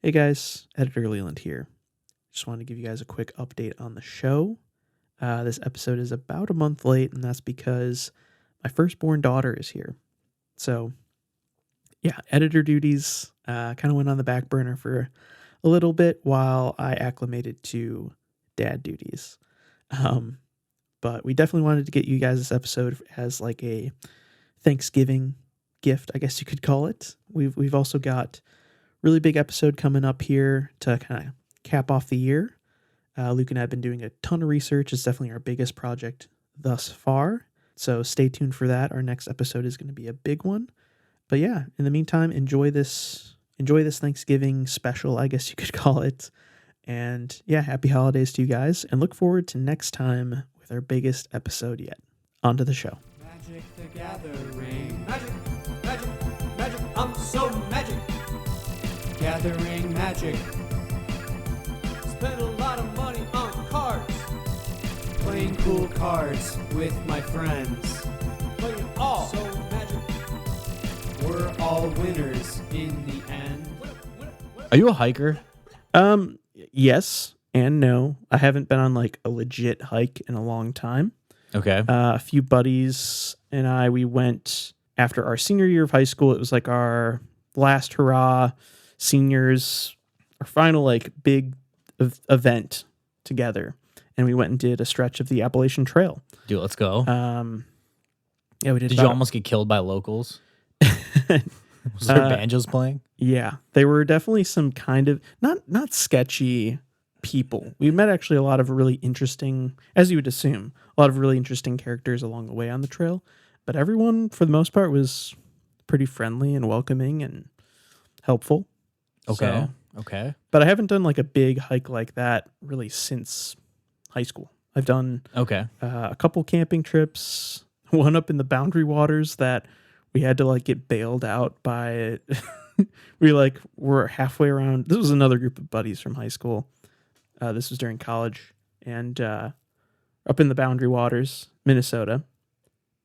Hey guys, Editor Leland here. Just wanted to give you guys a quick update on the show. This episode is about a month late, and that's because my firstborn daughter is here. So, yeah, editor duties kind of went on the back burner for a little bit while I acclimated to dad duties. But we definitely wanted to get you guys this episode as like a Thanksgiving gift, I guess you could call it. We've also got really big episode coming up here to kind of cap off the year. Luke and I have been doing a ton of research. It's definitely our biggest project thus far. So stay tuned for that. Our next episode is going to be a big one. But yeah, in the meantime, enjoy this Thanksgiving special, I guess you could call it. And yeah, happy holidays to you guys. And look forward to next time with our biggest episode yet. On to the show. Magic the Gathering. Magic, magic, magic. I'm so magic. Gathering magic. Spend a lot of money on cards. Playing cool cards with my friends. Playing all so magic. We're all winners in the end. Are you a hiker? Yes and no. I haven't been on like a legit hike in a long time. Okay. A few buddies and we went after our senior year of high school. It was like our last hurrah, seniors, our final like big event together. And we went and did a stretch of the Appalachian Trail. Dude, let's go. Yeah, we did. Did you almost get killed by locals? Was there banjos playing? Yeah, they were definitely some kind of not sketchy people. We met actually a lot of really interesting, as you would assume, a lot of really interesting characters along the way on the trail. But everyone, for the most part, was pretty friendly and welcoming and helpful. Okay. So, okay. but I haven't done like a big hike like that really since high school. I've done a couple camping trips, one up in the Boundary Waters that we had to like get bailed out by. We like were halfway around. This was another group of buddies from high school. This was during college, and up in the Boundary Waters, Minnesota,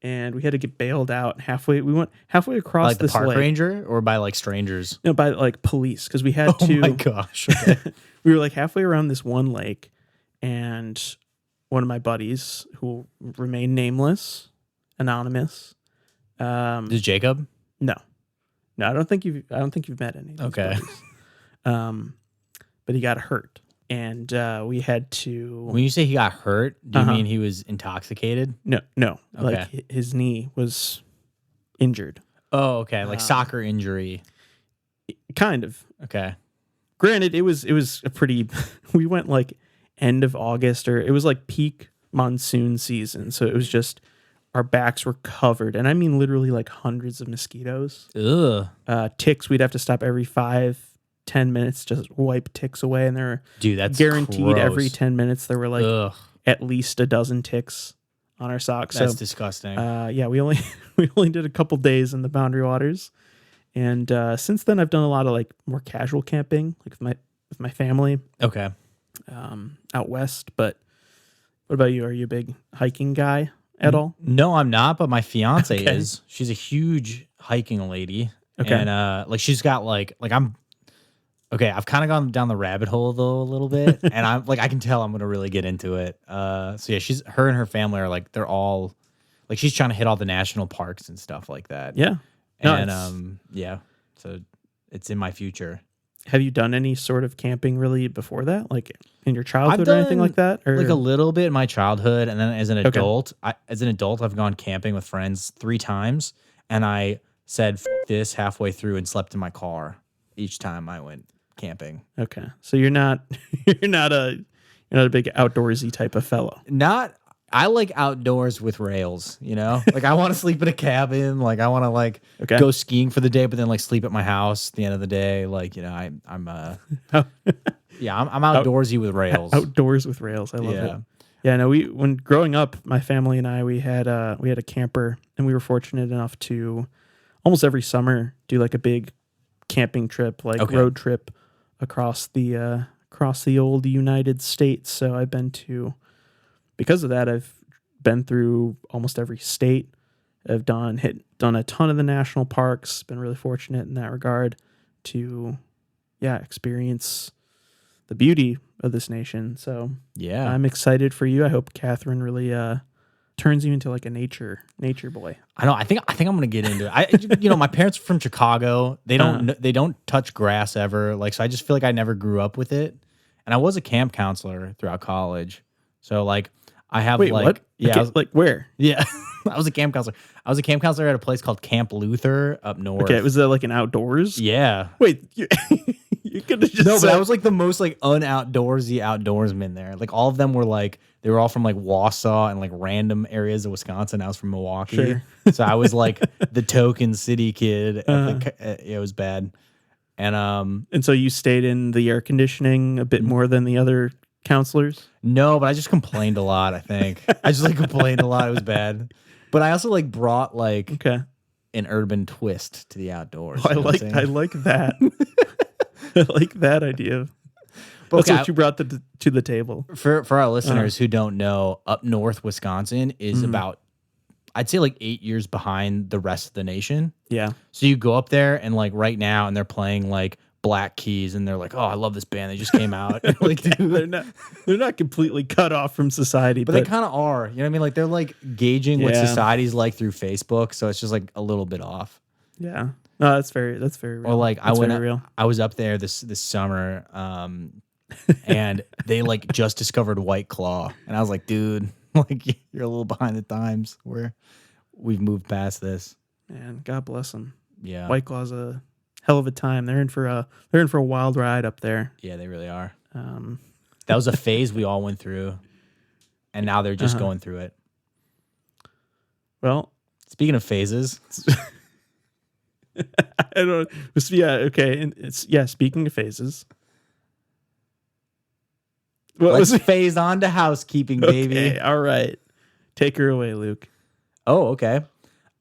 and we had to get bailed out halfway. We went halfway across like the this park lake. ranger or by like strangers? No, by like police, because we had to. Oh my gosh! Okay. We were like halfway around this one lake, and one of my buddies, who will remain nameless, anonymous. Is Jacob? No, I don't think you've met any of these buddies. But he got hurt, and we had to. When you say he got hurt, do you mean he was intoxicated? No. Okay. Like his knee was injured. Oh, okay. Like soccer injury. Kind of. Okay. Granted, it was a pretty. We went like end of August, or it was like peak monsoon season, so it was just. Our backs were covered, and I mean literally like hundreds of mosquitoes. Ugh. Ticks, we'd have to stop every 5-10 minutes, just wipe ticks away, and that's guaranteed gross. every 10 minutes there were like at least a dozen ticks on our socks. That's disgusting. Yeah, we only did a couple days in the Boundary Waters, and since then I've done a lot of like more casual camping, like with my family. Okay. Out west. But what about you? Are you a big hiking guy? At all? No, I'm not, but my fiance Okay. is. She's a huge hiking lady. Okay. And like she's got like I'm okay, I've kind of gone down the rabbit hole though a little bit. And I'm like I can tell I'm gonna really get into it. So yeah, her and her family are like they're all like she's trying to hit all the national parks and stuff like that. Yeah. And yeah. So it's in my future. Have you done any sort of camping really before that? Like in your childhood I've or anything done, like that? Or? Like a little bit in my childhood, and then as an adult, I've gone camping with friends 3 times, and I said F this halfway through and slept in my car each time I went camping. Okay, so you're not a big outdoorsy type of fellow. I like outdoors with rails, you know? Like I want to sleep in a cabin, like I want to like go skiing for the day, but then like sleep at my house at the end of the day. Like, you know, I'm outdoorsy with rails. Outdoors with rails. I love it. Yeah, no, when growing up, my family and I, we had a camper, and we were fortunate enough to almost every summer do like a big camping trip, like road trip across the old United States. So I've been to. Because of that, I've been through almost every state. I've done a ton of the national parks. Been really fortunate in that regard to experience the beauty of this nation. So Yeah. I'm excited for you. I hope Catherine really turns you into like a nature boy. I know. I think I'm gonna get into it. My parents are from Chicago. They don't touch grass ever. Like, so I just feel like I never grew up with it. And I was a camp counselor throughout college. So like I have what? Yeah, Okay, like where? yeah. I was a camp counselor. I was a camp counselor at a place called Camp Luther up north. Okay, was that like an outdoors? Yeah. Wait, you, you could have just No, but said, I was like the most like unoutdoorsy outdoorsman there. Like all of them were like they were all from like Wausau and like random areas of Wisconsin. I was from Milwaukee, Sure. So I was like the token city kid. It was bad, and so you stayed in the air conditioning a bit more than the other counselors. no, but I just complained a lot. I think I just like complained a lot. It was bad, but I also like brought like Okay, an urban twist to the outdoors. I you know what I'm saying? like that. I like that idea. That's Okay, what you brought to the table. For our listeners who don't know, up north Wisconsin is about, I'd say like 8 years behind the rest of the nation. Yeah. So you go up there and like right now and they're playing like Black Keys and they're like, oh, I love this band. They just came out. Like, dude, They're not completely cut off from society, but they kind of are. You know what I mean? Like they're like gauging what society's like through Facebook. So it's just like a little bit off. yeah. No, that's very real. Or like that's very real. I was up there this summer, and they like just discovered White Claw, and I was like, dude, like you're a little behind the times. We've moved past this. Man, God bless them. Yeah, White Claw's a hell of a time. They're in for a wild ride up there. Yeah, they really are. That was a phase we all went through, and now they're just going through it. Well, speaking of phases. I don't. Yeah. Okay. And speaking of phases, let's phase on to housekeeping, baby. Okay, all right, take her away, Luke. Oh, okay.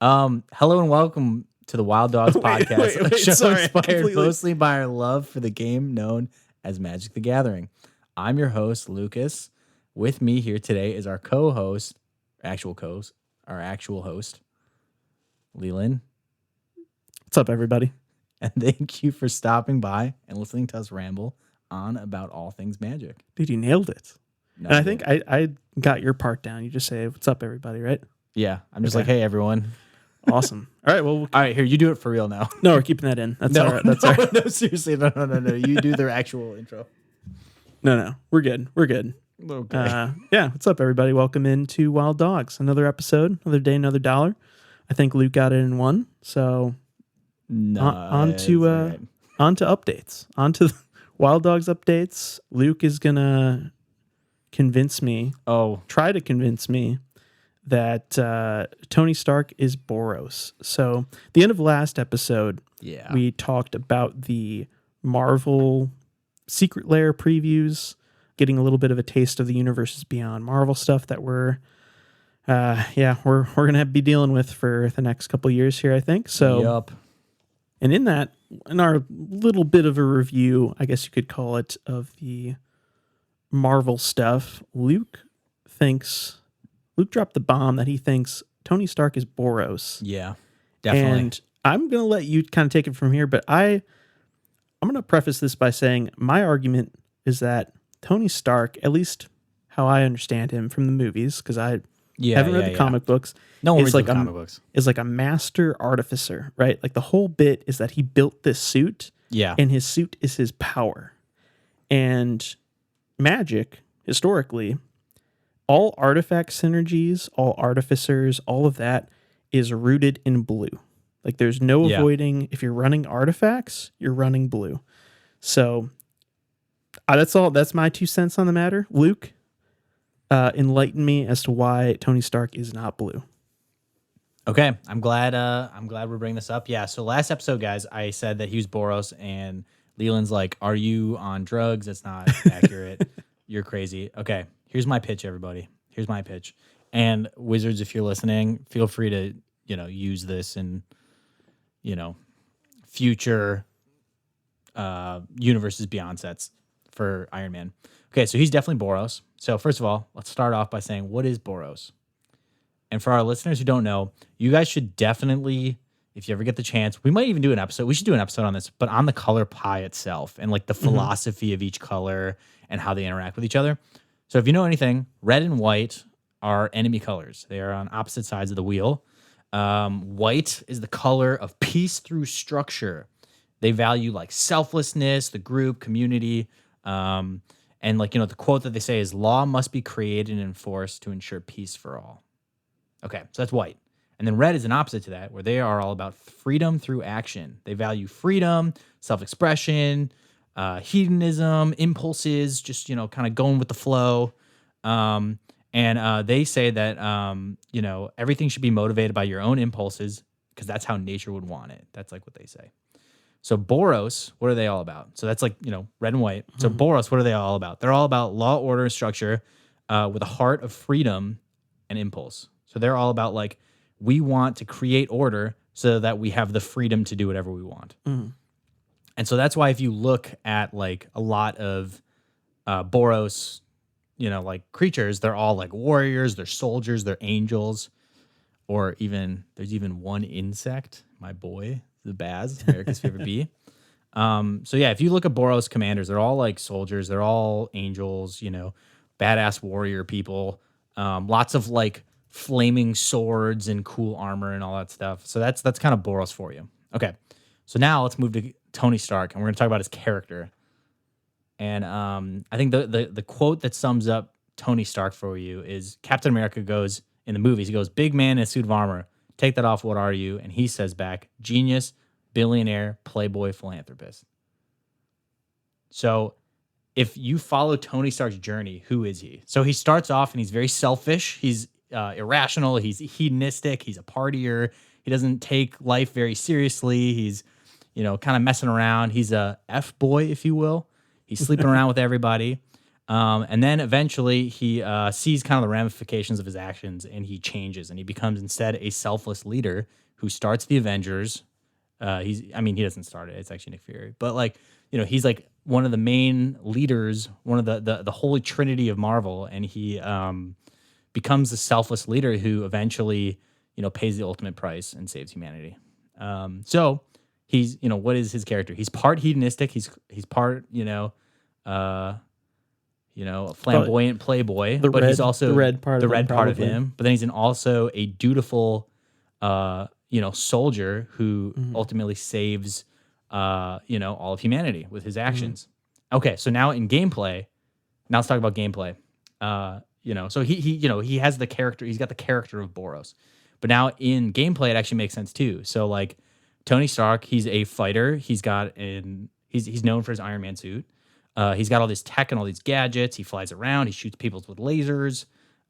Hello and welcome to the Wild Dogs Podcast, a show inspired mostly by our love for the game known as Magic the Gathering. I'm your host, Lucas. With me here today is our co-host, our actual host, Leland. What's up, everybody? And thank you for stopping by and listening to us ramble on about all things Magic. Dude, you nailed it. No, and I think I got your part down. You just say, "What's up, everybody?" Right? Yeah, I'm just like, "Hey, everyone." Awesome. All right. Well, all right. Here, you do it for real now. No, we're keeping that in. That's all right. That's all right. No, seriously, no. You do their actual intro. No. We're good. Okay. Yeah. What's up, everybody? Welcome into Wild Dogs. Another episode, another day, another dollar. I think Luke got it in one. So. No, on to updates. On to Wild Dogs updates. Luke is gonna try to convince me that Tony Stark is Boros. So the end of last episode, we talked about the Marvel Secret Lair previews, getting a little bit of a taste of the Universes Beyond Marvel stuff that we're gonna be dealing with for the next couple years here, I think. So. Yup. And in our little bit of a review, I guess you could call it, of the Marvel stuff, Luke dropped the bomb that he thinks Tony Stark is Boros. Yeah, definitely. And I'm going to let you kind of take it from here, but I'm going to preface this by saying my argument is that Tony Stark, at least how I understand him from the movies, because I haven't read the comic books. No one reads the comic books. Is like a master artificer, right? Like the whole bit is that he built this suit. Yeah. And his suit is his power. And magic, historically, all artifact synergies, all artificers, all of that is rooted in blue. Like there's no avoiding. If you're running artifacts, you're running blue. So that's all. That's my 2 cents on the matter. Luke, enlighten me as to why Tony Stark is not blue. Okay, I'm glad we're bringing this up. Yeah, so last episode, guys, I said that he was Boros, and Leland's like, "Are you on drugs? That's not accurate. You're crazy." Okay, here's my pitch, everybody. Here's my pitch. And Wizards, if you're listening, feel free to use this in future Universes Beyond sets for Iron Man. Okay, so he's definitely Boros. So first of all, let's start off by saying, what is Boros? And for our listeners who don't know, you guys should definitely if you ever get the chance, we might even do an episode. We should do an episode on this, but on the color pie itself and like the philosophy of each color and how they interact with each other. So if you know anything, red and white are enemy colors. They are on opposite sides of the wheel. White is the color of peace through structure. They value like selflessness, the group, community. And like, the quote that they say is law must be created and enforced to ensure peace for all. Okay, so that's white. And then red is an opposite to that, where they are all about freedom through action. They value freedom, self-expression, hedonism, impulses, just, kind of going with the flow. And they say that, everything should be motivated by your own impulses because that's how nature would want it. That's like what they say. So Boros, what are they all about? So that's like, red and white. So Boros, what are they all about? They're all about law, order, and structure with a heart of freedom and impulse. So they're all about like, we want to create order so that we have the freedom to do whatever we want. And so that's why if you look at like a lot of Boros, like creatures, they're all like warriors, they're soldiers, they're angels, or there's even one insect, my boy, the Baz, America's favorite bee. So yeah, if you look at Boros commanders, they're all like soldiers, they're all angels, badass warrior people, lots of like flaming swords and cool armor and all that stuff. So that's kind of Boros for you. Okay, so now let's move to Tony Stark, and we're going to talk about his character. And I think the quote that sums up Tony Stark for you is Captain America goes, in the movies, he goes, big man in a suit of armor, take that off, what are you? And he says back, genius, billionaire, playboy, philanthropist. So if you follow Tony Stark's journey, who is he? So he starts off and he's very selfish. He's irrational. He's hedonistic. He's a partier. He doesn't take life very seriously. He's, kind of messing around. He's a F-boy, if you will. He's sleeping around with everybody. And then eventually he sees kind of the ramifications of his actions and he changes and he becomes instead a selfless leader who starts the Avengers. He doesn't start it. It's actually Nick Fury. But like, he's like one of the main leaders, one of the holy trinity of Marvel. And he becomes a selfless leader who eventually, pays the ultimate price and saves humanity. So he's, what is his character? He's part hedonistic. He's part, a flamboyant playboy, but he's also the red part of him. But then he's also a dutiful, soldier who ultimately saves, all of humanity with his actions. Okay, so now in gameplay, let's talk about gameplay. So he has the character. He's got the character of Boros, but now in gameplay, it actually makes sense too. So like Tony Stark, he's a fighter. He's known for his Iron Man suit. He's got all this tech and all these gadgets. He flies around. He shoots people with lasers.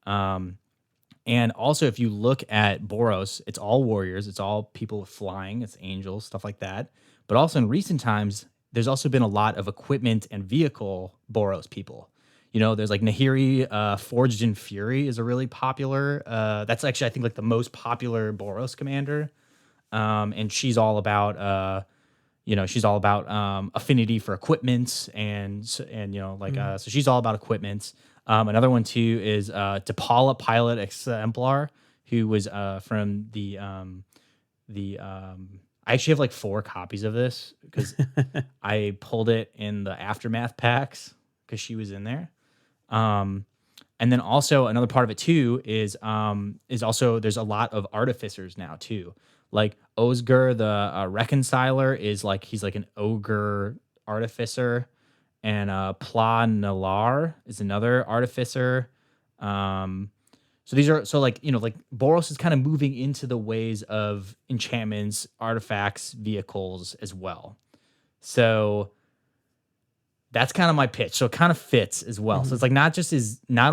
And also, if you look at Boros, it's all warriors. It's all people with flying. It's angels, stuff like that. But also in recent times, there's also been a lot of equipment and vehicle Boros people. There's like Nahiri, Forged in Fury is a really popular. That's actually, I think, like the most popular Boros commander. And she's all about... affinity for equipment and so she's all about equipment. Another one too is T'Pala Pilot Exemplar, who was from the I actually have like 4 copies of this because I pulled it in the Aftermath packs because she was in there. And then also another part of it too is also there's a lot of artificers now too. Like Osgur, the reconciler, is like he's like an ogre artificer, and Pla Nalar is another artificer. So these are like Boros is kind of moving into the ways of enchantments, artifacts, vehicles as well. So that's kind of my pitch. So it kind of fits as well. So it's like not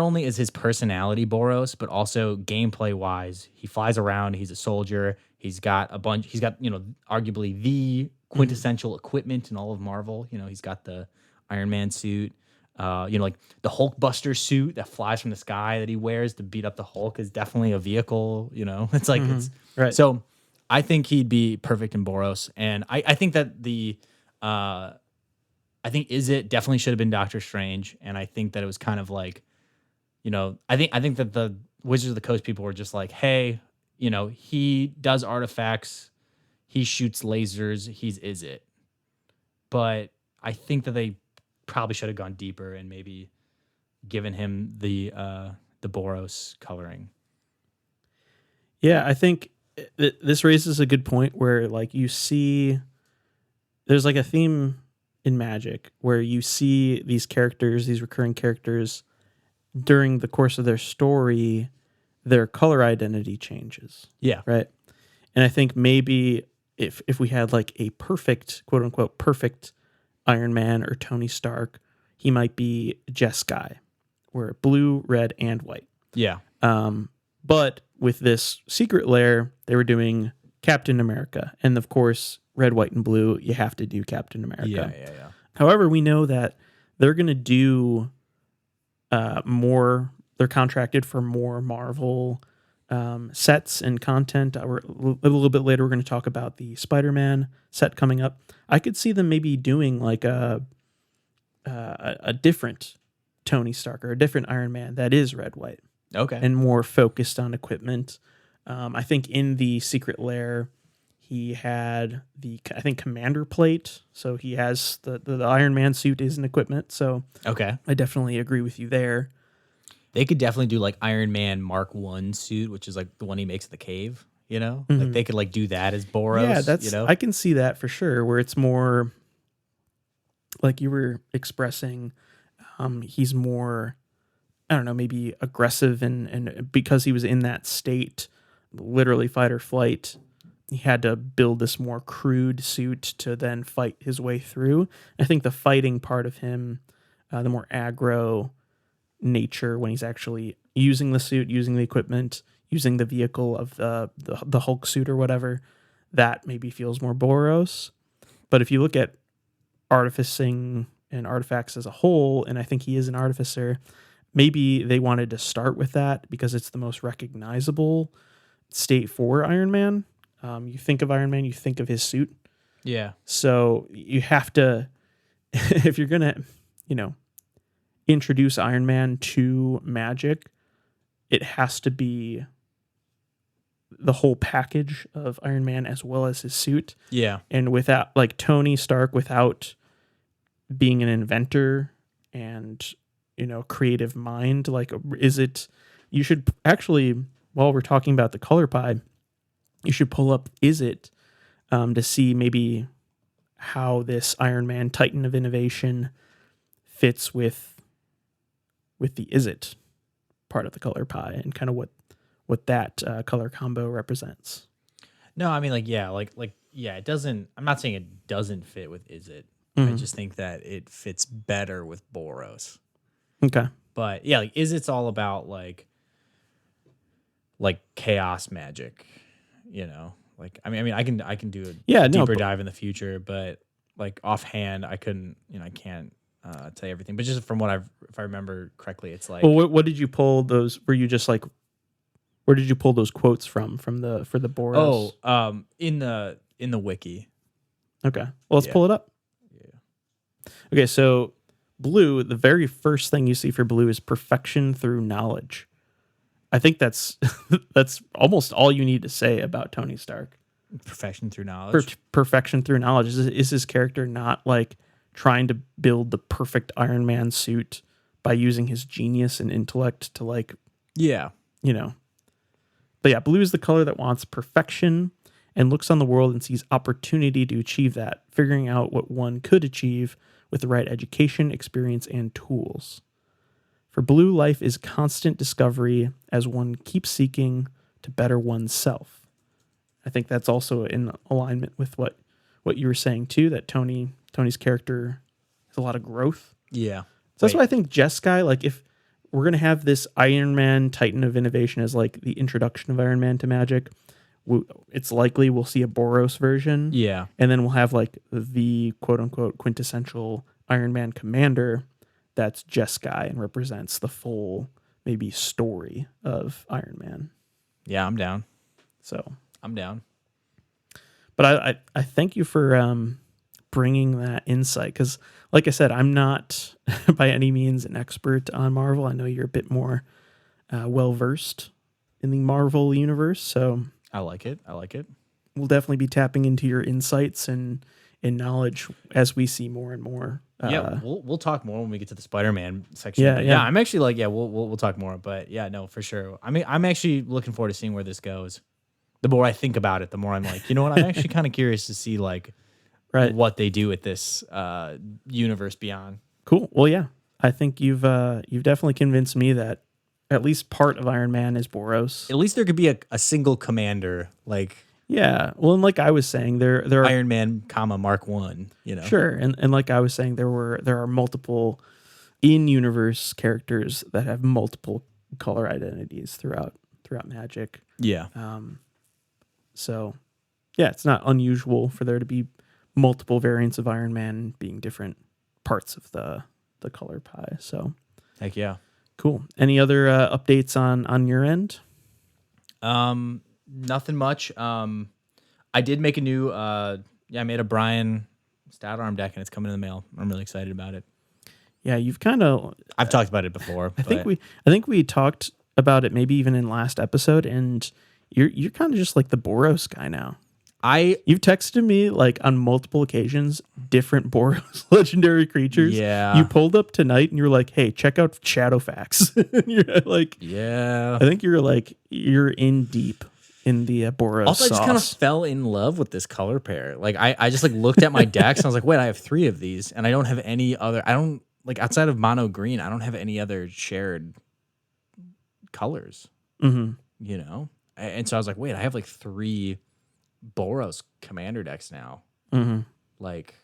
only is his personality Boros, but also gameplay wise, he flies around. He's a soldier. He's got arguably the quintessential equipment in all of Marvel. He's got the Iron Man suit, like the Hulkbuster suit that flies from the sky that he wears to beat up the Hulk is definitely a vehicle. It's like, it's right. So I think he'd be perfect in Boros. And I think that I think Izzet definitely should have been Doctor Strange. And I think that it was kind of like, I think that the Wizards of the Coast people were just like, hey, he does artifacts, he shoots lasers, he's Is It. But I think that they probably should have gone deeper and maybe given him the Boros coloring. Yeah, I think this raises a good point where like you see there's like a theme in Magic where you see these characters, these recurring characters during the course of their story, their color identity changes. Yeah. Right. And I think maybe if we had like a perfect, quote unquote, perfect Iron Man or Tony Stark, he might be Jeskai, where blue, red, and white. Yeah. But with this secret lair, they were doing Captain America. And of course, red, white, and blue, you have to do Captain America. Yeah. However, we know that they're going to do more, they're contracted for more Marvel sets and content. A little bit later, we're going to talk about the Spider-Man set coming up. I could see them maybe doing like a different Tony Stark or a different Iron Man that is red, white. Okay. And more focused on equipment. I think in the secret lair, he had I think commander plate. So he has the Iron Man suit is an equipment. So okay. I definitely agree with you there. They could definitely do like Iron Man Mark 1 suit, which is like the one he makes in the cave, you know? Mm-hmm. Like they could like do that as Boros. Yeah, that's you know? I can see that for sure, where it's more like you were expressing, he's more, I don't know, maybe aggressive and because he was in that state, literally fight or flight, he had to build this more crude suit to then fight his way through. I think the fighting part of him, the more aggro nature when he's actually using the suit, using the equipment, using the vehicle of the Hulk suit or whatever, that maybe feels more Boros. But if you look at artificing and artifacts as a whole, and I think he is an artificer, maybe they wanted to start with that because it's the most recognizable state for Iron Man. You think of Iron Man, you think of his suit. Yeah. So you have to, if you're going to, introduce Iron Man to Magic, it has to be the whole package of Iron Man as well as his suit. Yeah. And without, like Tony Stark, without being an inventor and, creative mind, like, you should actually, while we're talking about the color pie, you should pull up Is It to see maybe how this Iron Man Titan of Innovation fits with the Is It part of the color pie and kind of what that color combo represents. No, I mean it doesn't, I'm not saying it doesn't fit with Is It. Mm-hmm. I just think that it fits better with Boros. Okay. But yeah, like Is It's all about like chaos magic, Like I mean I can do a deeper dive in the future, but like offhand I couldn't, I can't tell you everything. But just from what if I remember correctly, it's like, well, what did you pull those? Were you just like, where did you pull those quotes from for the Boros? In the wiki. Okay. Well, let's pull it up. Yeah. Okay, so blue, the very first thing you see for blue is perfection through knowledge. I think that's almost all you need to say about Tony Stark. Perfection through knowledge. Perfection through knowledge. Is his character not like trying to build the perfect Iron Man suit by using his genius and intellect to like, yeah, But yeah, blue is the color that wants perfection and looks on the world and sees opportunity to achieve that, figuring out what one could achieve with the right education, experience, and tools. For blue, life is constant discovery as one keeps seeking to better oneself. I think that's also in alignment with what you were saying too, that Tony's character has a lot of growth. Yeah. So that's why I think Jeskai, like if we're going to have this Iron Man Titan of Innovation as like the introduction of Iron Man to Magic, it's likely we'll see a Boros version. Yeah. And then we'll have like the quote unquote quintessential Iron Man commander that's Jeskai and represents the full maybe story of Iron Man. Yeah, I'm down. So I'm down. But I thank you for bringing that insight, because like I said, I'm not by any means an expert on Marvel. I know you're a bit more well versed in the Marvel universe, so I like it. we'll definitely be tapping into your insights and knowledge as we see more and more. Yeah, we'll talk more when we get to the Spider-Man section. Yeah, But yeah. I'm actually like, yeah, we'll talk more. But yeah, no, for sure. I mean, I'm actually looking forward to seeing where this goes. The more I think about it, the more I'm like, you know what? I'm actually kind of curious to see like Right. what they do with this universe beyond. Cool. Well, yeah, I think you've definitely convinced me that at least part of Iron Man is Boros. At least there could be a single commander like Yeah. Well, and like I was saying, there are Iron Man, Mark 1. You know, sure, and like I was saying, there are multiple in-universe characters that have multiple color identities throughout Magic. Yeah, So, yeah, it's not unusual for there to be multiple variants of Iron Man being different parts of the color pie. So, heck yeah. cool. Any other updates on your end? Nothing much. I did make a new. I made a Brian Stat Arm deck, and it's coming in the mail. I'm really excited about it. Yeah, you've kind of. I've talked about it before. I think we talked about it maybe even in last episode, and you're kind of just like the Boros guy now. You've texted me like on multiple occasions different Boros legendary creatures. Yeah. You pulled up tonight and you're like, "Hey, check out Shadowfax." And you're like, yeah. I think you're in deep in the Boros Also, I just kind of sauce. fell in love with this color pair. Like I just like looked at my decks and I was like, wait, I have 3 of these, and I don't have any other. I don't like outside of mono green. I don't have any other shared colors. Mm-hmm. You know, and so I was like, wait, I have like 3 Boros commander decks now. Mm-hmm. Like,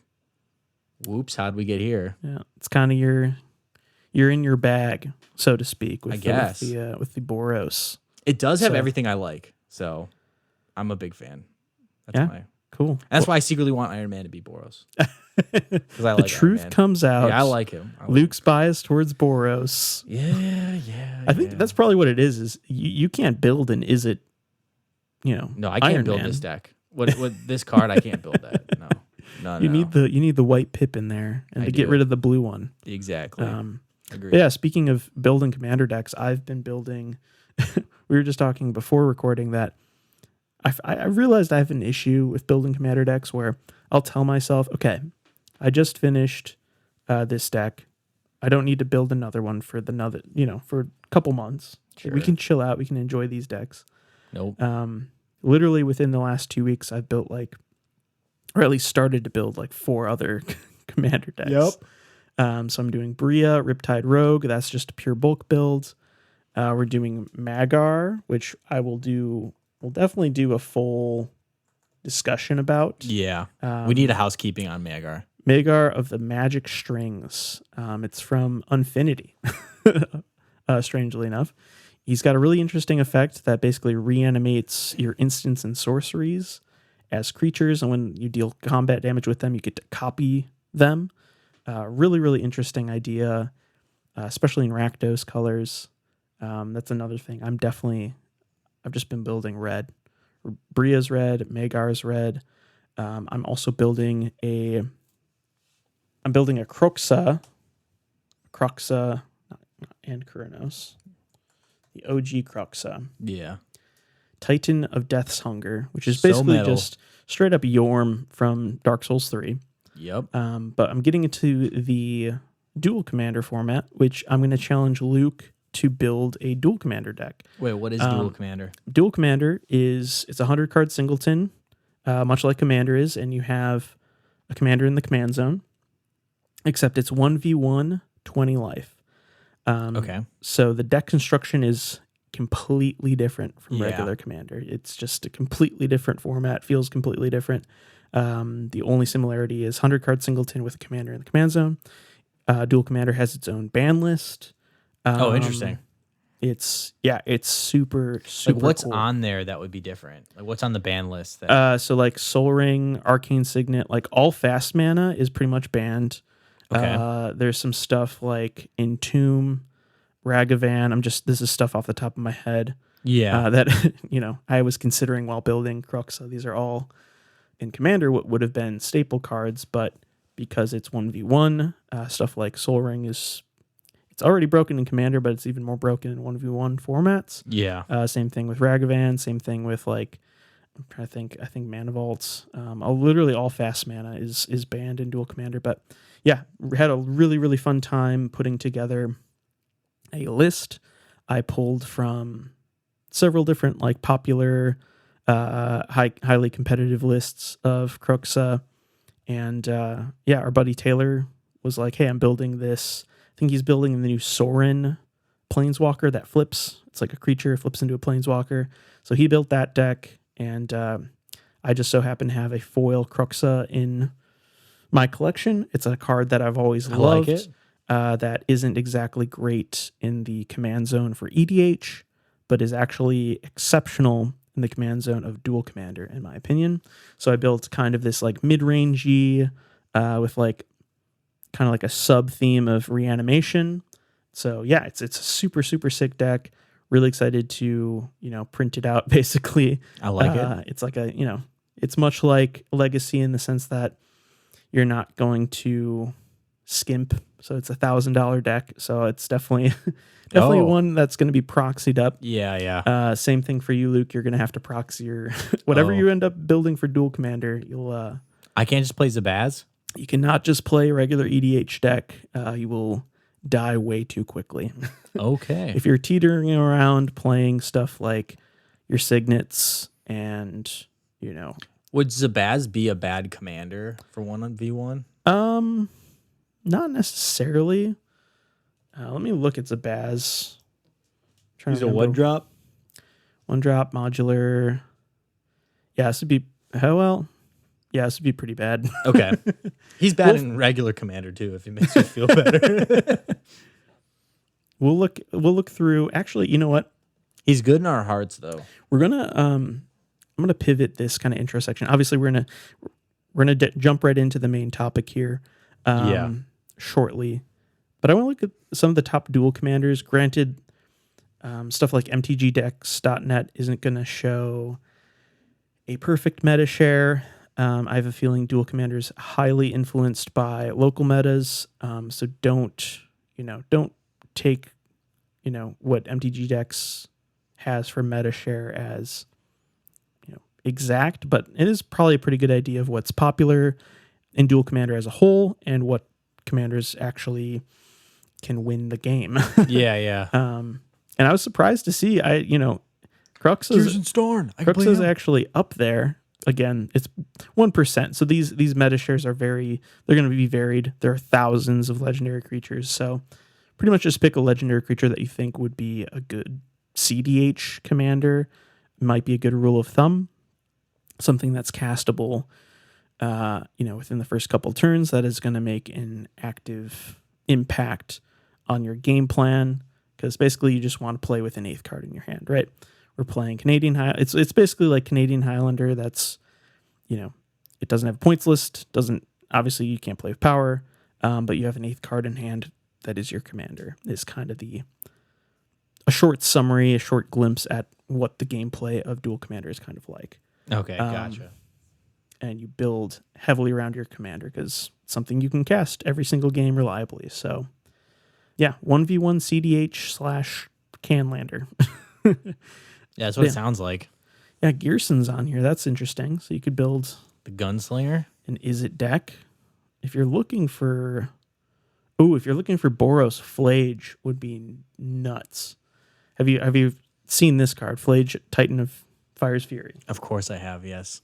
whoops, how'd we get here? Yeah, it's kind of you're in your bag, so to speak. With I guess. with the Boros. It does have So- everything I like, so I'm a big fan. That's Yeah. why. Cool. That's why I secretly want Iron Man to be Boros. Because I like The Iron truth Man. comes out. Yeah, I like him. Luke's biased towards Boros. Yeah. I think that's probably what it is. Is you can't build an is it, No, I can't Iron build Man. this deck. With this card, I can't build that. No. You need the white pip in there, and I to get do. rid of the blue one. Exactly. Agreed. But yeah, speaking of building commander decks, I've been building. We were just talking before recording that I realized I have an issue with building commander decks where I'll tell myself, okay, I just finished this deck. I don't need to build another one for for a couple months. Sure. We can chill out. We can enjoy these decks. Nope. Literally within the last 2 weeks, I've built or at least started to build 4 other commander decks. Yep. So I'm doing Bria, Riptide Rogue. That's just a pure bulk build. We're doing Magar, which we'll definitely do a full discussion about. Yeah. We need a housekeeping on Magar. Magar of the Magic Strings. It's from Unfinity, strangely enough. He's got a really interesting effect that basically reanimates your instants and sorceries as creatures, and when you deal combat damage with them, you get to copy them. Really, really interesting idea, especially in Rakdos colors. That's another thing. I've just been building red. Bria's red, Magar's red. I'm also building a Croxa, and Kuranos. The OG Croxa. Yeah. Titan of Death's Hunger, which is So basically metal. just straight up Yorm from Dark Souls 3. Yep. But I'm getting into the Duel Commander format, which I'm going to challenge Luke to build a Duel Commander deck. Wait, what is Duel Commander? Duel Commander it's a 100-card singleton, much like Commander is, and you have a commander in the command zone, except it's 1v1, 20 life. Okay. So the deck construction is completely different from Yeah. regular Commander. It's just a completely different format, feels completely different. The only similarity is 100-card singleton with a commander in the command zone. Duel Commander has its own ban list. Interesting. It's super Like, what's cool. on there that would be different? Like, what's on the ban list? That So like Soul Ring, Arcane Signet, like all fast mana is pretty much banned. Okay. There's some stuff like Entomb, Ragavan. This is stuff off the top of my head. yeah. That I was considering while building Cruxa. These are all in Commander what would have been staple cards, but because it's 1v1, stuff like Soul Ring it's already broken in Commander, but it's even more broken in 1v1 formats. Yeah. Same thing with Ragavan. Same thing with like I'm trying to think. I think Mana Vaults. Literally all fast mana is banned in Duel Commander. But yeah, had a really, really fun time putting together a list. I pulled from several different like popular, highly competitive lists of Cruxa. And yeah, our buddy Taylor was like, hey, I'm building this. I think he's building the new Sorin Planeswalker that flips. It's like a creature, flips into a Planeswalker. So he built that deck. And I just so happen to have a foil Cruxa in my collection. It's a card that I've always loved. Like it. That isn't exactly great in the command zone for EDH, but is actually exceptional in the command zone of Duel Commander, in my opinion. So I built kind of this like mid-rangey with like kind of like a sub-theme of reanimation. So yeah, it's a super, super sick deck. Really excited to, print it out, basically. I like it. It's like it's much like Legacy in the sense that you're not going to skimp. So it's $1,000 deck. So it's definitely one that's going to be proxied up. Yeah. Same thing for you, Luke. You're going to have to proxy your whatever you end up building for Duel Commander. You'll. I can't just play Zabaz. You cannot just play a regular EDH deck. You will die way too quickly. Okay. If you're teetering around playing stuff like your Signets and Would Zabaz be a bad commander for 1v1? Not necessarily. Let me look at Zabaz. He's a 1-drop? 1-drop modular. Yeah, this would be this would be pretty bad. Okay. He's bad in regular commander too, if it makes you feel better. We'll look through. Actually, you know what? He's good in our hearts though. We're gonna I'm gonna pivot this kind of intro section. Obviously, we're gonna jump right into the main topic here. Shortly, but I want to look at some of the top Duel Commanders. Granted, stuff like MTGDecks.net isn't going to show a perfect meta share. I have a feeling Duel Commander is highly influenced by local metas. So don't take, what MTG Decks has for meta share as, exact, but it is probably a pretty good idea of what's popular in Duel Commander as a whole and what commanders actually can win the game. Yeah. And I was surprised to see, Crux is actually up there. Again, it's 1%. So these meta shares they're going to be varied. There are thousands of legendary creatures. So pretty much just pick a legendary creature that you think would be a good CDH commander. Might be a good rule of thumb. Something that's castable, within the first couple turns that is going to make an active impact on your game plan. Because basically you just want to play with an 8th card in your hand, right? We're playing Canadian It's basically like Canadian Highlander. That's, it doesn't have a points list. Obviously you can't play with power, but you have an 8th card in hand that is your commander. Is kind of a short summary, a short glimpse at what the gameplay of Duel Commander is kind of like. Okay, gotcha. And you build heavily around your commander because it's something you can cast every single game reliably. So, yeah, 1v1 CDH / Canlander. Yeah, that's what it sounds like. Yeah, Gearson's on here. That's interesting. So you could build The Gunslinger? an Izzet deck. If you're looking for Boros, Flage would be nuts. Have you seen this card, Flage, Titan of Fire's Fury? Of course I have, yes.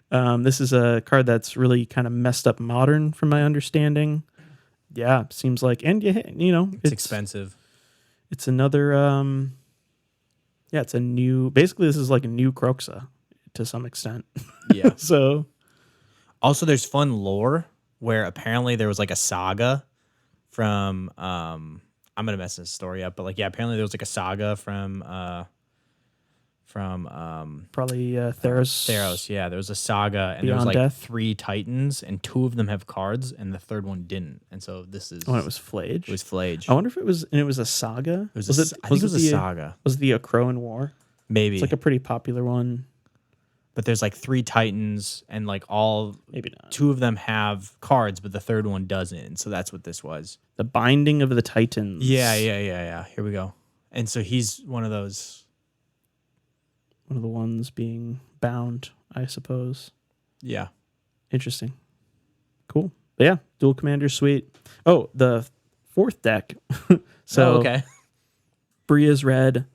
This is a card that's really kind of messed up modern from my understanding. Yeah, seems like, and It's expensive. It's another, it's a new, basically this is like a new Croxa to some extent. Yeah. So. Also, there's fun lore where apparently there was like a saga from, I'm going to mess this story up, but apparently there was like a saga from Probably Theros. Theros, yeah. There was a saga, and Beyond there was Death. 3 titans, and 2 of them have cards, and the third one didn't. And so this is. Oh, it was Flage. It was Flage. I wonder if it was a saga. I think it was a saga. Was the Crowan War? Maybe. It's like a pretty popular one. But there's 3 titans, and all. Maybe not. 2 of them have cards, but the third one doesn't. So that's what this was. The Binding of the Titans. Yeah. Here we go. And so he's one of those. one of the ones being bound, I suppose. Yeah. Interesting. Cool. But yeah, Duel Commander sweet. Oh, the fourth deck. So okay. Bria's red,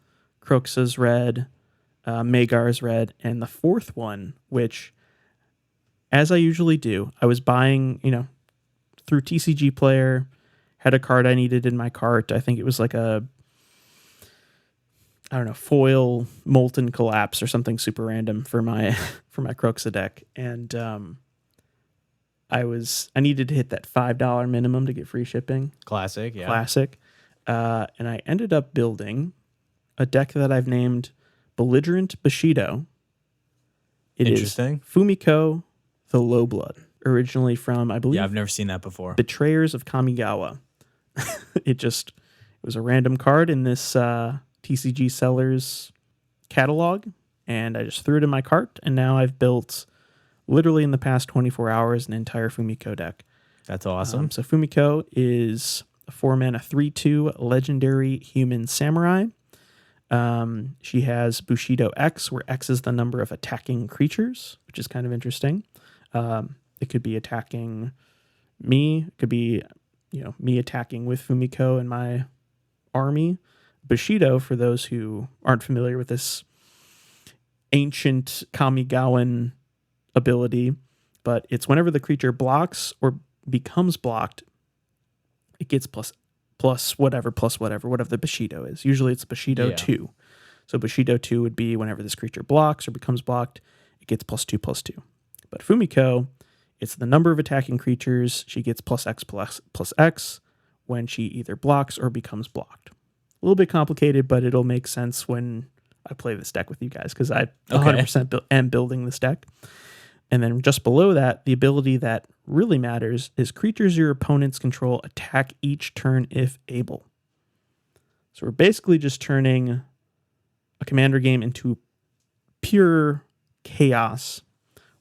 Croxa's red, Magar's red, and the fourth one, which, as I usually do, I was buying, through TCG Player, had a card I needed in my cart. I think it was like foil Molten Collapse or something super random for my for my Croxa deck, and I needed to hit that $5 minimum to get free shipping. Classic. Yeah. Classic. And I ended up building a deck that I've named Belligerent Bushido. It is Interesting. Fumiko the Low Blood, originally from, I believe, Yeah, I've never seen that before. Betrayers of Kamigawa. It was a random card in this TCG Sellers catalog, and I just threw it in my cart, and now I've built, literally in the past 24 hours, an entire Fumiko deck. That's awesome. So Fumiko is a 4-mana 3/2 legendary human samurai. She has Bushido X, where X is the number of attacking creatures, which is kind of interesting. It could be attacking me. It could be, me attacking with Fumiko and my army. Bushido, for those who aren't familiar with this ancient Kamigawan ability, but it's whenever the creature blocks or becomes blocked, it gets plus whatever the Bushido is. Usually it's Bushido 2. So Bushido 2 would be whenever this creature blocks or becomes blocked, it gets +2/+2. But Fumiko, it's the number of attacking creatures. She gets +X when she either blocks or becomes blocked. A little bit complicated, but it'll make sense when I play this deck with you guys, because I 100% am building this deck. And then just below that, the ability that really matters is creatures your opponents control attack each turn if able. So we're basically just turning a commander game into pure chaos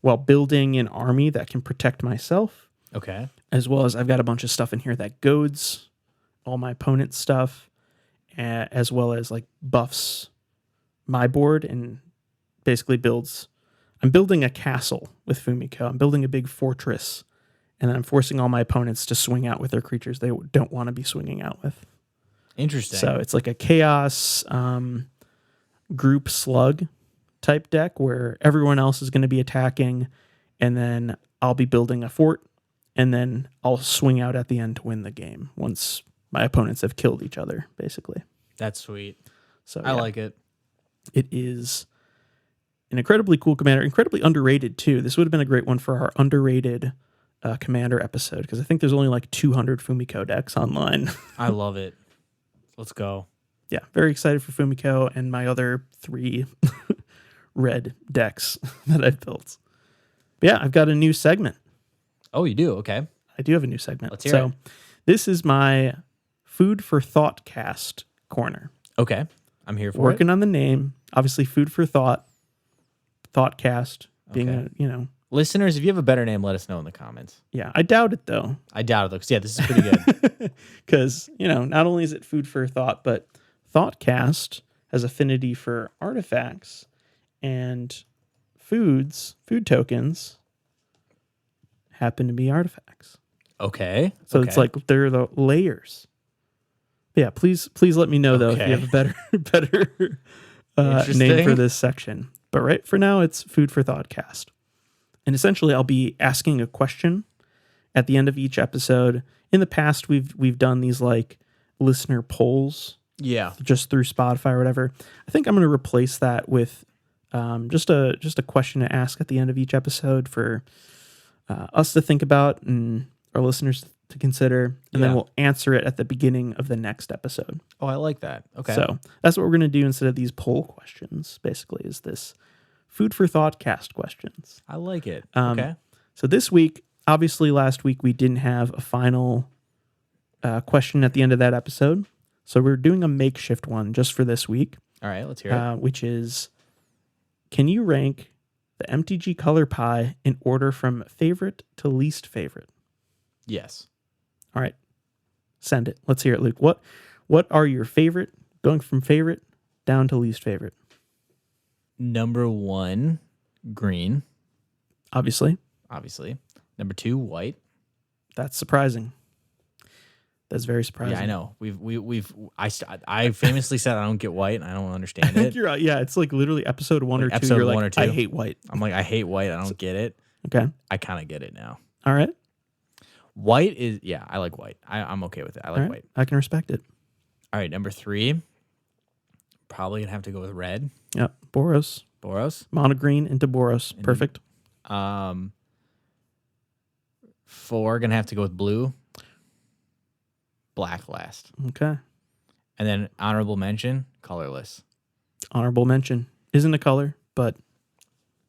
while building an army that can protect myself. Okay. As well as I've got a bunch of stuff in here that goads all my opponent's stuff, as well as like buffs my board and basically builds. I'm building a castle with Fumiko. I'm building a big fortress, and then I'm forcing all my opponents to swing out with their creatures they don't want to be swinging out with. Interesting. So it's like a chaos group slug type deck where everyone else is going to be attacking, and then I'll be building a fort, and then I'll swing out at the end to win the game once my opponents have killed each other, basically. That's sweet. So I like it. It is an incredibly cool commander, incredibly underrated too. This would have been a great one for our underrated commander episode, because I think there's only like 200 Fumiko decks online. I love it. Let's go. Yeah, very excited for Fumiko and my other 3 red decks that I've built. But yeah, I've got a new segment. Oh, you do? Okay. I do have a new segment. Let's hear it. This is my Food for Thoughtcast corner. Okay. I'm here for Working on the name. Obviously, Food for Thought. Thoughtcast being Okay. Listeners, if you have a better name, let us know in the comments. Yeah, I doubt it though. I doubt it, though, because, yeah, this is pretty good. Because, not only is it food for thought, but Thoughtcast has affinity for artifacts, and food tokens happen to be artifacts. Okay. So it's like they're the layers. But yeah, please let me know, though, if you have a better name for this section. But right for now, it's Food for Thoughtcast. And essentially, I'll be asking a question at the end of each episode. In the past, we've done these like listener polls, just through Spotify or whatever. I think I'm going to replace that with just a question to ask at the end of each episode for us to think about and our listeners to consider, and then we'll answer it at the beginning of the next episode. Oh, I like that. Okay. So that's what we're going to do instead of these poll questions. Basically, is this Food for Thoughtcast questions. I like it. Okay. So this week, obviously last week we didn't have a final question at the end of that episode. So we're doing a makeshift one just for this week. All right, let's hear it. Which is, can you rank the MTG color pie in order from favorite to least favorite? Yes. All right. Send it. Let's hear it, Luke. What are your favorite, going from favorite down to least favorite? Number 1, green, Obviously, obviously. Number 2, white. that's surprising. That's very surprising. Yeah, I know. I famously said I don't get white. And I don't understand I think it. you're right. Yeah, it's like literally episode 1 Like or 2. episode You're 1 like, or 2. I hate white. I'm like, I hate white. I don't get it. Okay. I kind of get it now. All right. White is, yeah, I like white. I'm okay with it. I like All right. white. I can respect it. All right, number 3, probably gonna have to go with red. Yep. Boros. Boros. Mono green into Boros. Perfect. 4, gonna have to go with blue. Black last. Okay. And then honorable mention, colorless. Honorable mention. Isn't a color, but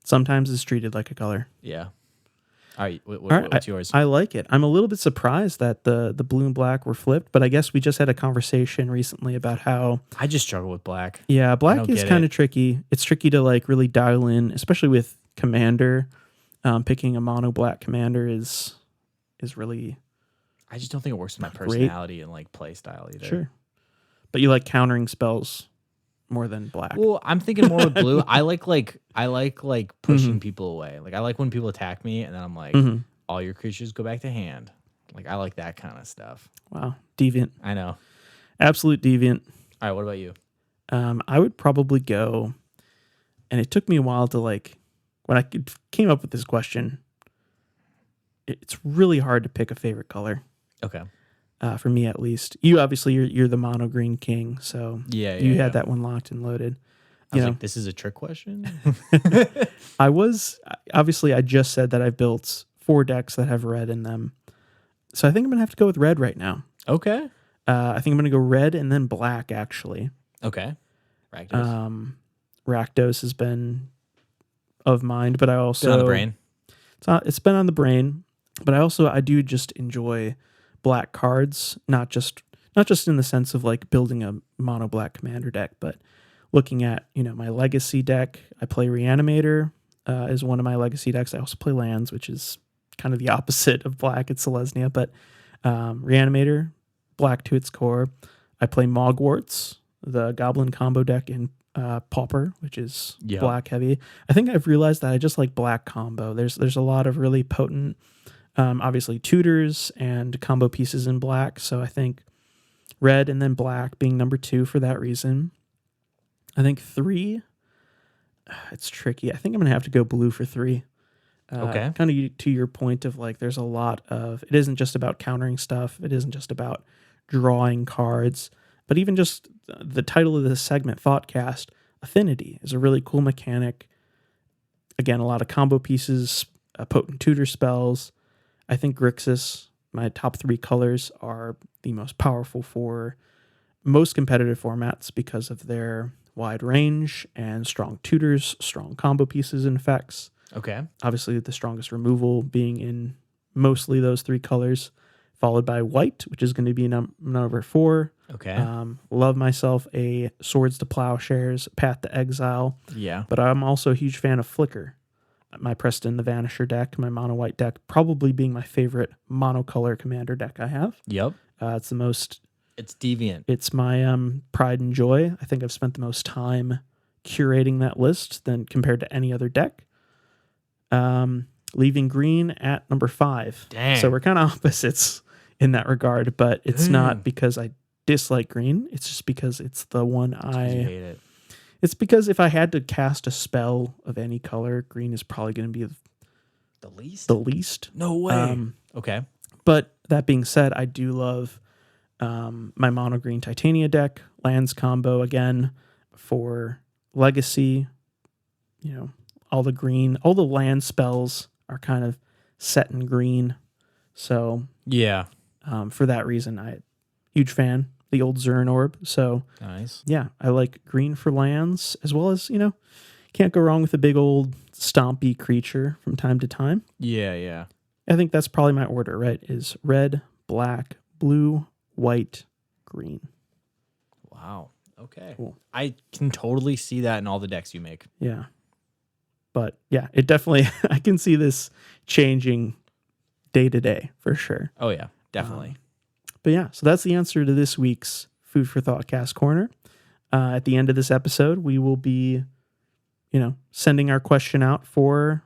sometimes is treated like a color. Yeah. All right, All right, what's yours? I like it. I'm a little bit surprised that the blue and black were flipped, but I guess we just had a conversation recently about how, I just struggle with black. yeah, black don't is get kind it. of tricky. It's tricky to like really dial in, especially with Commander. Picking a mono black Commander is really I just don't think it works with my Great. personality and like play style either. sure. But you like countering spells more than black. Well, I'm thinking more with blue. I like pushing Mm-hmm. people away. Like I like when people attack me and then I'm like, Mhm. all your creatures go back to hand. Like I like that kind of stuff. Wow. Deviant. I know. Absolute deviant. All right, what about you? I would probably go, and it took me a while to like, when I came up with this question, it's really hard to pick a favorite color, Okay. for me at least. You obviously, you're the mono green king, so Yeah, you yeah. had that one locked and loaded. I was You know, like, this is a trick question. I just said that I've built 4 decks that have red in them, so I think I'm gonna have to go with red right now. Okay. I think I'm gonna go red and then black actually. Okay. Rakdos. Rakdos has been of mind, but I also Been on the brain. It's been on the brain, but I do just enjoy black cards, not just in the sense of like building a mono black commander deck, but looking at, my legacy deck. I play Reanimator is one of my legacy decks. I also play lands, which is kind of the opposite of black. It's Selesnya, but Reanimator, black to its core. I play Mogwarts, the goblin combo deck in Pauper, which is Yeah. black heavy. I think I've realized that I just like black combo. There's a lot of really potent, obviously tutors and combo pieces in black. So I think red and then black being number 2 for that reason. I think 3, it's tricky. I think I'm gonna have to go blue for 3. Okay. Kind of to your point of like, there's a lot of, it isn't just about countering stuff. It isn't just about drawing cards, but even just the title of this segment, Thoughtcast, Affinity, is a really cool mechanic. Again, a lot of combo pieces, potent tutor spells. I think Grixis, my top 3 colors, are the most powerful for most competitive formats because of their wide range and strong tutors, strong combo pieces and effects. Okay. Obviously, the strongest removal being in mostly those 3 colors, followed by white, which is going to be number 4. Okay. Love myself a Swords to Plowshares, Path to Exile, yeah. but I'm also a huge fan of Flicker. My Preston the Vanisher deck, my mono white deck, probably being my favorite monocolor commander deck I have. Yep. It's the most. It's deviant. It's my pride and joy. I think I've spent the most time curating that list than compared to any other deck. Leaving green at number 5. Dang. So we're kind of opposites in that regard, but it's not because I dislike green. It's just because it's the one You hate it. It's because if I had to cast a spell of any color, green is probably going to be The least? the least. No way. Okay. But that being said, I do love my mono green Titania deck, lands combo again for legacy. All the land spells are kind of set in green. So Yeah. for that reason, huge fan, the old Zurin Orb. So Nice. yeah, I like green for lands as well as, can't go wrong with a big old stompy creature from time to time. Yeah, yeah. I think that's probably my order, right? Is red, black, blue, white, green. Wow. Okay. Cool. I can totally see that in all the decks you make. Yeah. But yeah, it definitely, I can see this changing day to day for sure. Oh yeah, definitely. But yeah, so that's the answer to this week's Food for Thoughtcast Corner. At the end of this episode, we will be, sending our question out for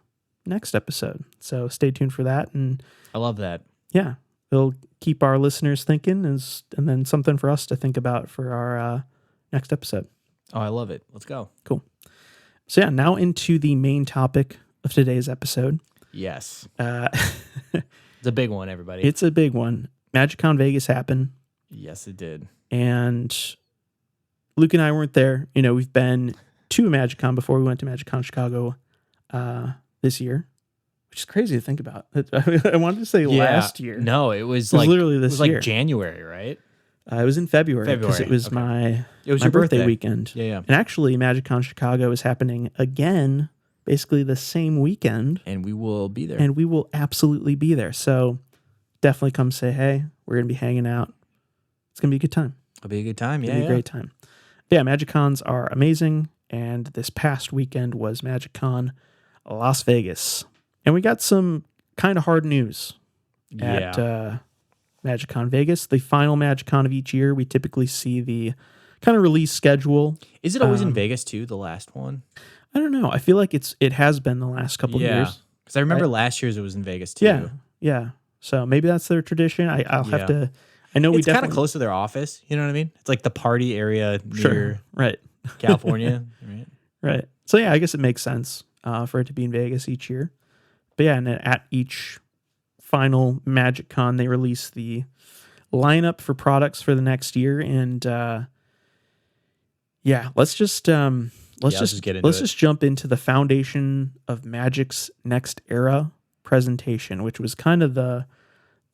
next episode. So stay tuned for that. And I love that. yeah, it'll keep our listeners thinking and then something for us to think about for our next episode. Oh, I love it. Let's go. Cool. So yeah, now into the main topic of today's episode. Yes. It's a big one, everybody. It's a big one. MagicCon Vegas happened. Yes, it did. And Luke and I weren't there. We've been to MagicCon before. We went to MagicCon Chicago this year, which is crazy to think about. I wanted to say last year. No, it was literally this year. Like January, right? It was in February because it was okay. my your birthday weekend. Yeah. And actually, MagicCon Chicago is happening again, basically the same weekend. And we will be there. And we will absolutely be there. So definitely come say hey. We're going to be hanging out. It's going to be a good time. It'll be a good time. It'll be a great time. But yeah, MagicCons are amazing. And this past weekend was MagicCon Las Vegas. And we got some kind of hard news at MagicCon Vegas. The final MagicCon of each year, we typically see the kind of release schedule. Is it always in Vegas too, the last one? I don't know. I feel like it has been the last couple of years. Because I remember last year's it was in Vegas too. Yeah. So maybe that's their tradition. I'll have to. I know it's kind of close to their office. You know what I mean? It's like the party area near California. Right. So yeah, I guess it makes sense for it to be in Vegas each year. But yeah, and at each final MagicCon, they release the lineup for products for the next year. And let's just jump into the Foundation of Magic's Next Era presentation, which was kind of the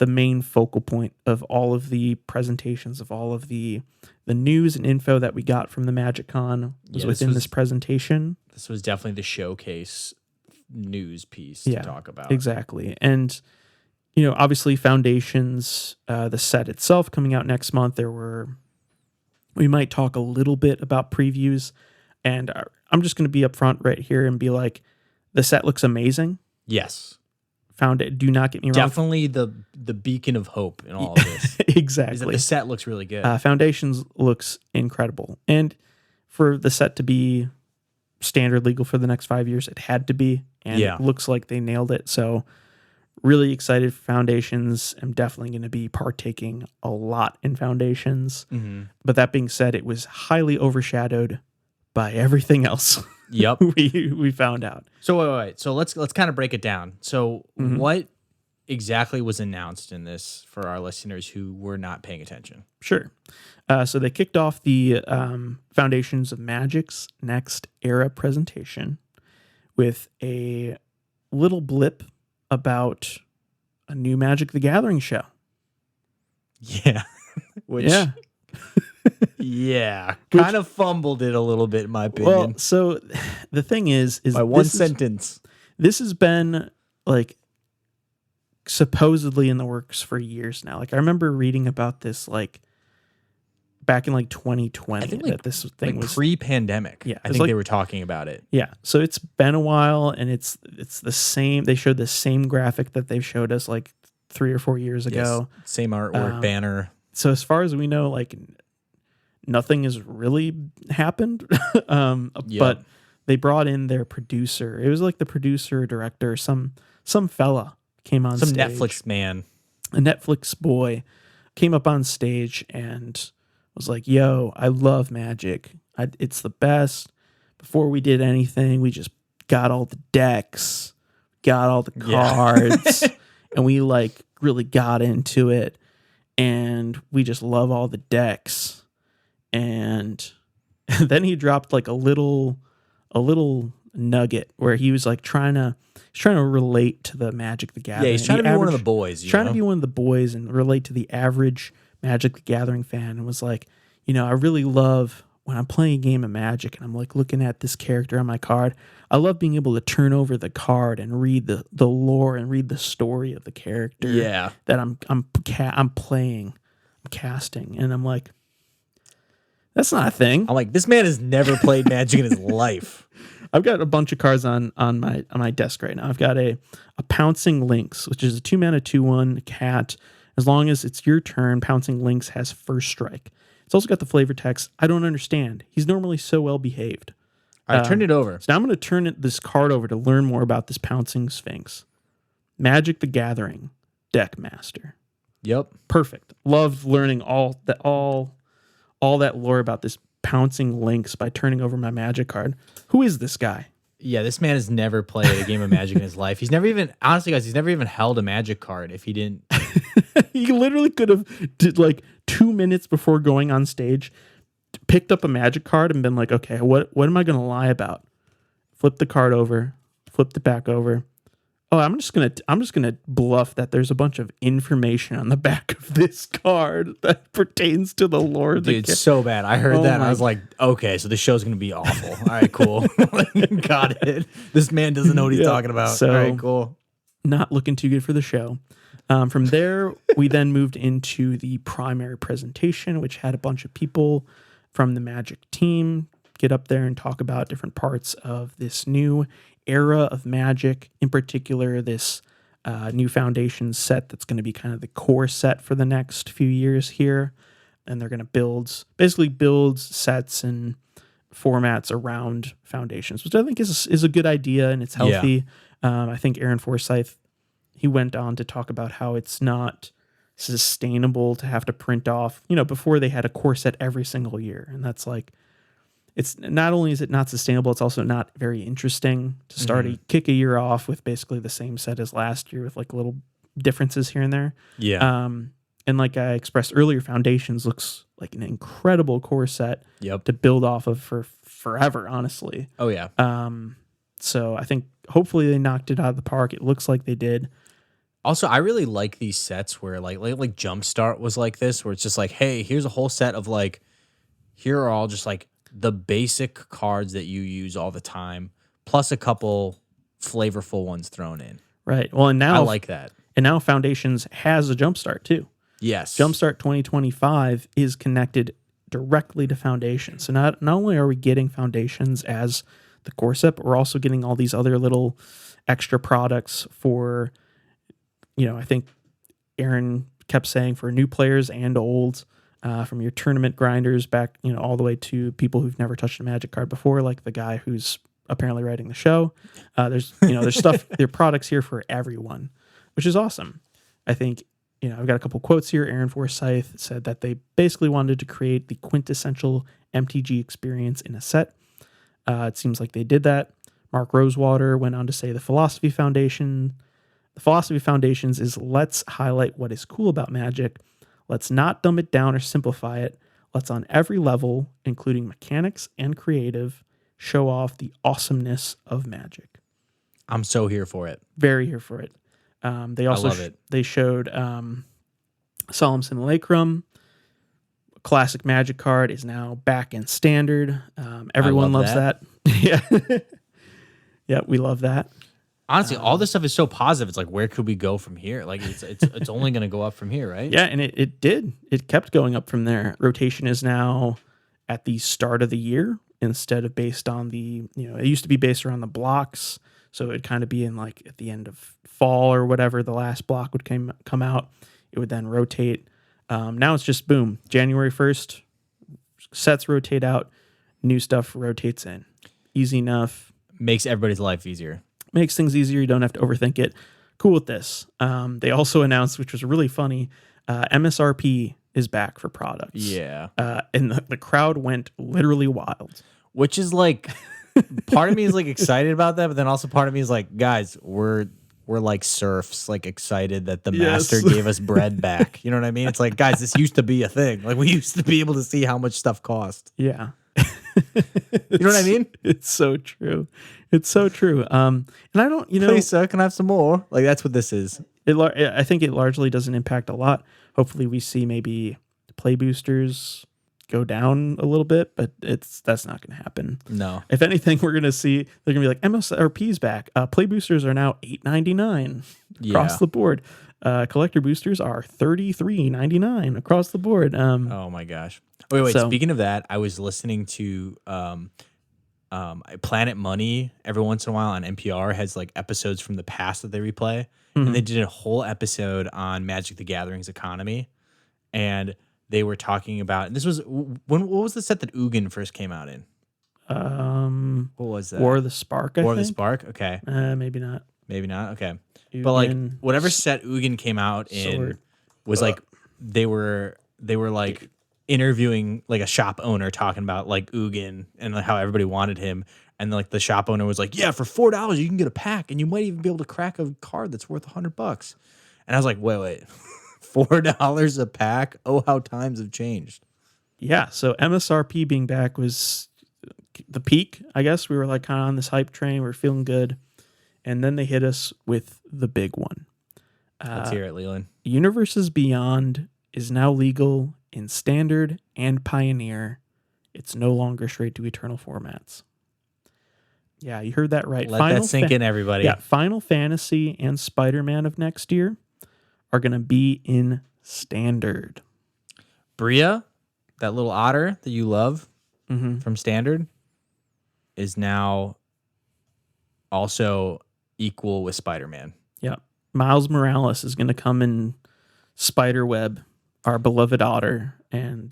main focal point of all of the presentations, of all of the news and info that we got from the MagicCon was within this presentation. This was definitely the showcase news piece to talk about. Exactly. And, obviously Foundations, the set itself coming out next month, we might talk a little bit about previews, and I'm just going to be upfront right here and be like, the set looks amazing. Yes. Do not get me wrong. Definitely the beacon of hope in all of this. Exactly. Is that the set looks really good. Foundations looks incredible. And for the set to be standard legal for the next 5 years, it had to be. And it looks like they nailed it. So really excited for Foundations. I'm definitely going to be partaking a lot in Foundations. Mm-hmm. But that being said, it was highly overshadowed by everything else. Yep. we found out. So wait. So let's kind of break it down. So what exactly was announced in this for our listeners who were not paying attention? Sure. So they kicked off the Foundations of Magic's Next Era presentation with a little blip about a new Magic the Gathering show. Yeah. Kind of fumbled it a little bit, in my opinion. Well, so the thing is by one sentence. This has been like supposedly in the works for years now. Like I remember reading about this like back in like 2020. I think that this thing was pre-pandemic. Yeah, I think they were talking about it. Yeah, so it's been a while, and it's the same. They showed the same graphic that they showed us like 3 or 4 years ago. Same artwork, banner. So as far as we know, like nothing has really happened. But they brought in their producer. It was like the producer, director, some fella came on stage. Some Netflix man. A Netflix boy came up on stage and was like, yo, I love Magic. It's the best. Before we did anything, we just got all the decks, got all the cards, and we like really got into it. And we just love all the decks. And then he dropped like a little nugget where he was like trying to relate to the Magic the Gathering. Yeah, he's trying to be one of the boys. To be one of the boys and relate to the average Magic the Gathering fan, and was like, I really love when I'm playing a game of Magic and I'm like looking at this character on my card. I love being able to turn over the card and read the lore and read the story of the character. Yeah, that I'm playing, I'm casting, and I'm like, that's not a thing. I'm like, this man has never played Magic in his life. I've got a bunch of cards on my desk right now. I've got a Pouncing Lynx, which is a 2-mana 2/1 cat. As long as it's your turn, Pouncing Lynx has first strike. It's also got the flavor text. I don't understand. He's normally so well behaved. All right, turn it over. So now I'm going to turn this card over to learn more about this Pouncing Sphinx. Magic the Gathering Deck Master. Yep. Perfect. Loved learning all that lore about this Pouncing Lynx by turning over my Magic card. Who is this guy? Yeah, this man has never played a game of Magic in his life. He's never even, honestly, guys, he's never even held a Magic card if he didn't. He literally could have did like 2 minutes before going on stage, picked up a Magic card and been like, okay, what am I going to lie about? Flip the card over, flipped it back over. Oh, I'm just gonna bluff that there's a bunch of information on the back of this card that pertains to the lore of the Dude, it's so bad. I heard that and I was like, okay, so this show's gonna be awful. All right, cool. Got it. This man doesn't know what he's talking about. So, all right, cool. Not looking too good for the show. From there, we then moved into the primary presentation, which had a bunch of people from the Magic team get up there and talk about different parts of this new era of Magic, in particular this new Foundation set that's going to be kind of the core set for the next few years here. And they're going to basically build sets and formats around Foundations, which I think is a good idea and it's healthy. Yeah. I think Aaron Forsyth, he went on to talk about how it's not sustainable to have to print off, before they had a core set every single year. And that's like, it's not only is it not sustainable, it's also not very interesting to start kick a year off with basically the same set as last year with like little differences here and there. Yeah. And like I expressed earlier, Foundations looks like an incredible core set to build off of for forever, honestly. Oh yeah. So I think hopefully they knocked it out of the park. It looks like they did. Also, I really like these sets where like Jumpstart was like this, where it's just like, hey, here's a whole set of like, here are all just like the basic cards that you use all the time, plus a couple flavorful ones thrown in. Right. Well, and now I like that. And now Foundations has a Jumpstart too. Yes. Jumpstart 2025 is connected directly to Foundations. So not only are we getting Foundations as the core set, but we're also getting all these other little extra products for, I think Aaron kept saying for new players and old. From your tournament grinders back, all the way to people who've never touched a Magic card before, like the guy who's apparently writing the show. There's stuff, there are products here for everyone, which is awesome. I think, I've got a couple quotes here. Aaron Forsyth said that they basically wanted to create the quintessential MTG experience in a set. It seems like they did that. Mark Rosewater went on to say the Philosophy Foundations is let's highlight what is cool about Magic. Let's not dumb it down or simplify it. Let's on every level, including mechanics and creative, show off the awesomeness of Magic. I'm so here for it. Very here for it. They also I love it. They showed Solemn Simulacrum. Classic Magic card is now back in standard. Everyone loves that. Yeah. Yeah, we love that. Honestly, all this stuff is so positive. It's like, where could we go from here? Like, it's only going to go up from here, right? Yeah, and it did. It kept going up from there. Rotation is now at the start of the year instead of based on the, it used to be based around the blocks. So it'd kind of be in like at the end of fall or whatever the last block would come out. It would then rotate. Now it's just boom. January 1st, sets rotate out, new stuff rotates in. Easy enough. Makes everybody's life easier. Makes things easier. You don't have to overthink it. Cool with this. They also announced, which was really funny, MSRP is back for products. Yeah. And the crowd went literally wild. Which is like, part of me is like excited about that, but then also part of me is like, guys, we're like serfs, like excited that the master gave us bread back. You know what I mean? It's like, guys, this used to be a thing. Like we used to be able to see how much stuff cost. Yeah. You know what I mean? It's so true. It's so true. And I don't, please, sir, can I have some more? Like that's what this is. I think it largely doesn't impact a lot. Hopefully, we see maybe play boosters go down a little bit, but that's not going to happen. No. If anything, we're going to see they're going to be like MSRP's back. Play boosters are now $8.99 across the board. Collector boosters are $33.99 across the board. Oh my gosh. Wait. So, speaking of that, I was listening to Planet Money every once in a while on NPR has like episodes from the past that they replay. And they did a whole episode on Magic the Gathering's economy. And they were talking about, and this was, what was the set that Ugin first came out in? What was that? War of the Spark, I War of the think. Spark? Okay. Maybe not. Maybe not. Okay. But like Ugin, whatever set Ugin came out in Sword. was like they were like interviewing like a shop owner talking about like Ugin and like how everybody wanted him. And like the shop owner was like, yeah, for $4 you can get a pack and you might even be able to crack a card that's worth $100. And I was like, wait, $4 a pack? Oh, how times have changed. Yeah, so MSRP being back was the peak, I guess. We were like kind of on this hype train. We were feeling good. And then they hit us with the big one. Let's hear it, Leland. Universes Beyond is now legal in Standard and Pioneer. It's no longer straight to Eternal formats. Yeah, you heard that right. Let that sink in, everybody. Yeah, Final Fantasy and Spider-Man of next year are going to be in Standard. Bria, that little otter that you love from Standard, is now also equal with Spider-Man. Yeah. Miles Morales is going to come in Spiderweb, our beloved otter, and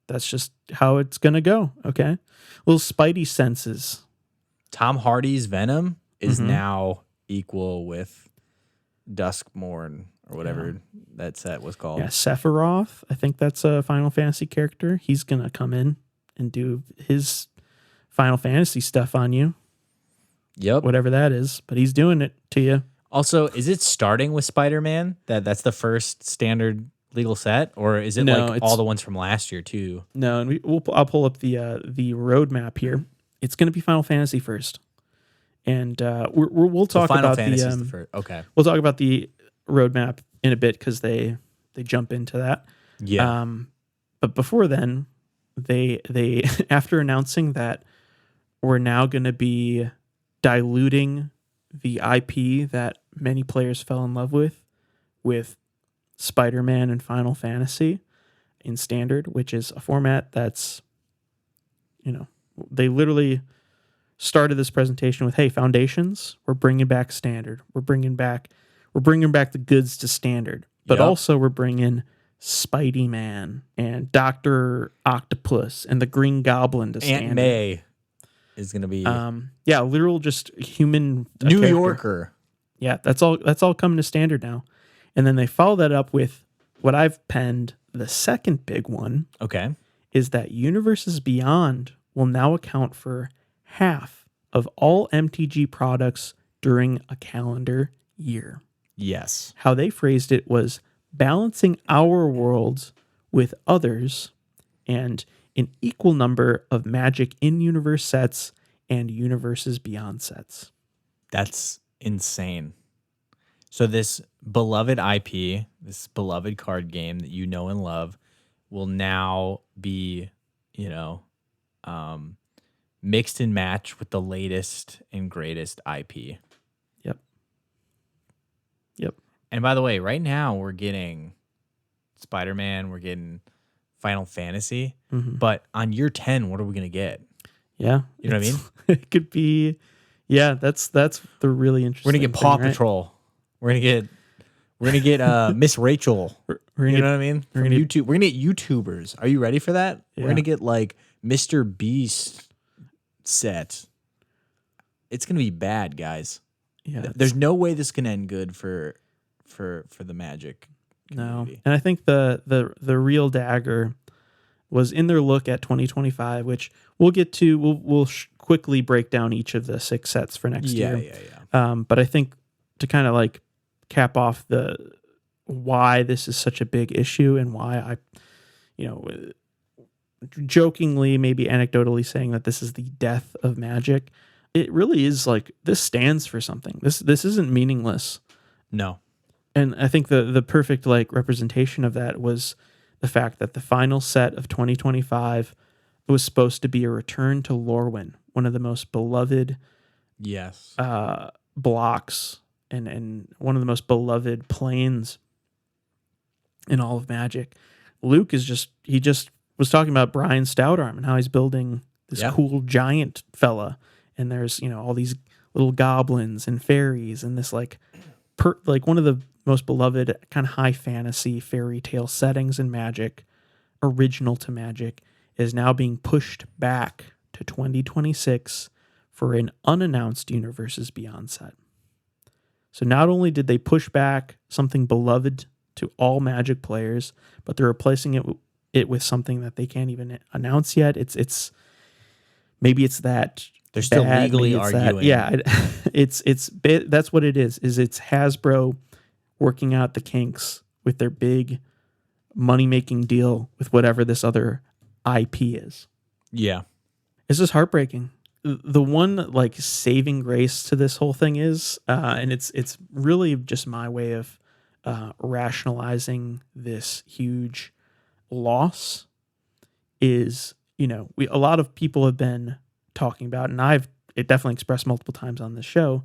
that's just how it's going to go, okay? Little Spidey senses. Tom Hardy's Venom is now equal with Duskmorn or whatever that set was called. Yeah, Sephiroth, I think that's a Final Fantasy character. He's going to come in and do his Final Fantasy stuff on you. Yep. Whatever that is, but he's doing it to you. Also, is it starting with Spider-Man? That's the first Standard legal set? Or is it like all the ones from last year too? No, and I'll pull up the roadmap here. It's going to be Final Fantasy first. And we'll talk about the first. Okay. We'll talk about the roadmap in a bit because they jump into that. Yeah. But before then, they after announcing that we're now going to be diluting the IP that many players fell in love with Spider-Man and Final Fantasy in Standard, which is a format that's, they literally started this presentation with, hey, Foundations, we're bringing back Standard. We're bringing back the goods to Standard. But also we're bringing Spidey-Man and Dr. Octopus and the Green Goblin to Standard. Aunt May is going to be literal just human New character. Yorker. Yeah, that's all coming to Standard now. And then they follow that up with what I've penned, the second big one. Okay. Is that Universes Beyond will now account for half of all MTG products during a calendar year. Yes. How they phrased it was balancing our worlds with others and an equal number of Magic in-universe sets and Universes Beyond sets. That's insane. So this beloved IP, this beloved card game that you know and love, will now be, mixed and matched with the latest and greatest IP. Yep. And by the way, right now we're getting Spider-Man, we're getting Final Fantasy, but on year 10, what are we going to get? Yeah. You know what I mean? It could be, that's the really interesting We're going to get Paw Patrol. We're going to get Miss Rachel. You know what I mean? From YouTube. We're going to get YouTubers. Are you ready for that? Yeah. We're going to get like Mr. Beast set. It's going to be bad, guys. Yeah. There's no way this can end good for the Magic community. No. And I think the real dagger was in their look at 2025, which we'll get to. We'll quickly break down each of the 6 sets for next year. Yeah. But I think to kind of like cap off why this is such a big issue and why I, jokingly, maybe anecdotally saying that this is the death of Magic. It really is like this stands for something. This isn't meaningless. No. And I think the perfect like representation of that was the fact that the final set of 2025 was supposed to be a return to Lorwyn, one of the most beloved blocks and one of the most beloved planes in all of Magic. Luke is just was talking about Brian Stoutarm and how he's building this cool giant fella. And there's, all these little goblins and fairies and this like one of the most beloved kind of high fantasy fairy tale settings in Magic, original to Magic, is now being pushed back to 2026 for an unannounced Universes Beyond set. So not only did they push back something beloved to all Magic players, but they're replacing it with something that they can't even announce yet. It's maybe it's that They're still bad, legally maybe it's arguing. that, yeah, it's that's what it is. It's Hasbro working out the kinks with their big money-making deal with whatever this other IP is. Yeah. It's just heartbreaking. The one like saving grace to this whole thing is, and it's really just my way of rationalizing this huge loss, is, you know, a lot of people have been talking about, and it definitely expressed multiple times on this show,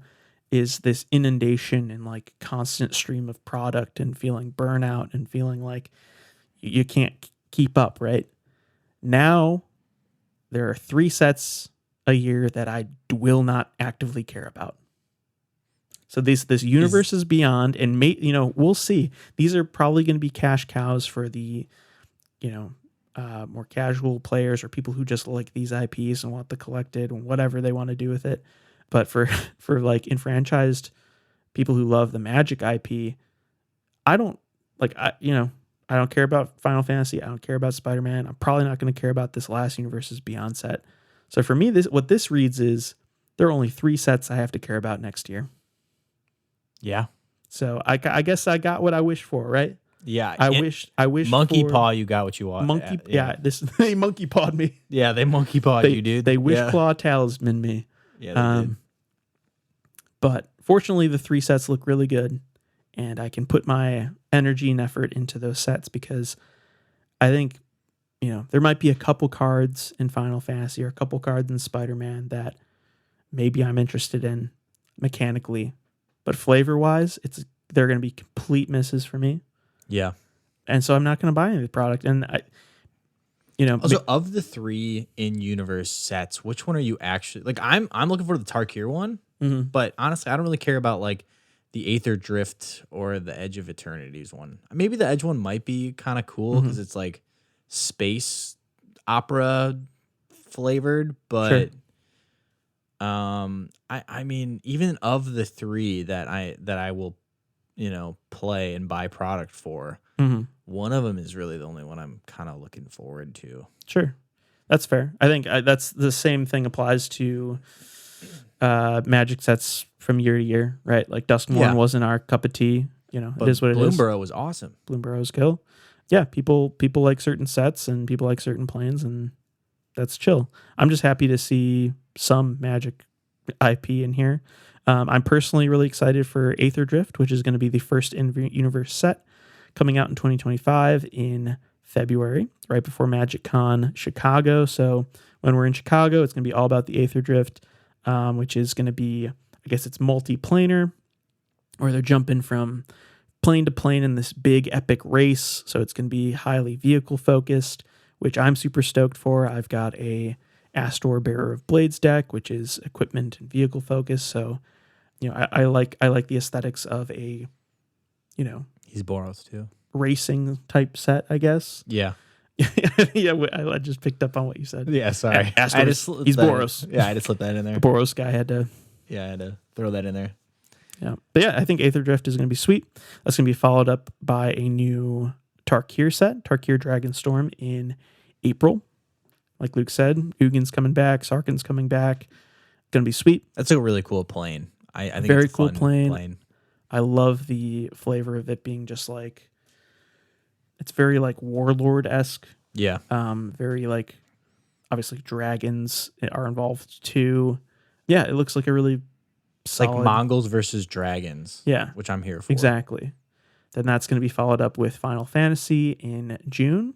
is this inundation and like constant stream of product and feeling burnout and feeling like you can't keep up, right? Now there are 3 sets a year that I will not actively care about. So this universe is beyond, and we'll see. These are probably going to be cash cows for the, more casual players or people who just like these IPs and want the collected and whatever they want to do with it. But for like enfranchised people who love the Magic IP, I don't care about Final Fantasy. I don't care about Spider-Man. I'm probably not going to care about this last Universes Beyond set. So for me, what this reads is there are only 3 sets I have to care about next year. Yeah. So I guess I got what I wished for, right? Yeah. I wish monkey for paw, you got what you want. They monkey pawed me. Yeah, they monkey pawed you, dude. They wish claw talisman me. Yeah, they did. But fortunately, the 3 sets look really good, and I can put my energy and effort into those sets because I think, there might be a couple cards in Final Fantasy or a couple cards in Spider-Man that maybe I'm interested in mechanically, but flavor-wise, they're going to be complete misses for me. Yeah. And so I'm not going to buy any of the product. And Also, of the 3 in-universe sets, which one are you actually like? I'm looking for the Tarkir one, but honestly, I don't really care about like the Aether Drift or the Edge of Eternities one. Maybe the Edge one might be kind of cool because it's like space opera flavored, but Sure. I mean, even of the 3 that I will play and buy product for, one of them is really the only one I'm kind of looking forward to. Sure. That's fair. I think that's the same thing applies to Magic sets from year to year, right? Like Duskmourn wasn't our cup of tea. But it is what it is. Bloomborough was awesome. Bloomburrow's kill. Yeah, people like certain sets and people like certain planes, and that's chill. I'm just happy to see some Magic IP in here. I'm personally really excited for Aether Drift, which is going to be the first in-universe set coming out in 2025 in February, right before Magic Con Chicago. So when we're in Chicago, it's going to be all about the Aether Drift, which is going to be, I guess it's multi-planar, where they're jumping from plane to plane in this big epic race. So it's going to be highly vehicle focused, which I'm super stoked for. I've got a Astor Bearer of Blades deck, which is equipment and vehicle focused. So, I like the aesthetics of a, He's Boros too. Racing type set, I guess. Yeah. Yeah, I just picked up on what you said. Yeah, sorry. He's Boros. Yeah, I just slipped that in there. The Boros guy had to. Yeah, I had to throw that in there. Yeah. But yeah, I think Aether Drift is going to be sweet. That's going to be followed up by a new Tarkir set, Tarkir Dragonstorm, in April. Like Luke said, Ugin's coming back, Sarkin's coming back. Going to be sweet. That's a really cool plane. I think very it's a cool fun plane. I love the flavor of it being just like, it's very like Warlord-esque. Yeah. Very like, obviously dragons are involved too. Yeah, it looks like a really solid, like Mongols versus dragons. Yeah. Which I'm here for. Exactly. Then that's going to be followed up with Final Fantasy in June.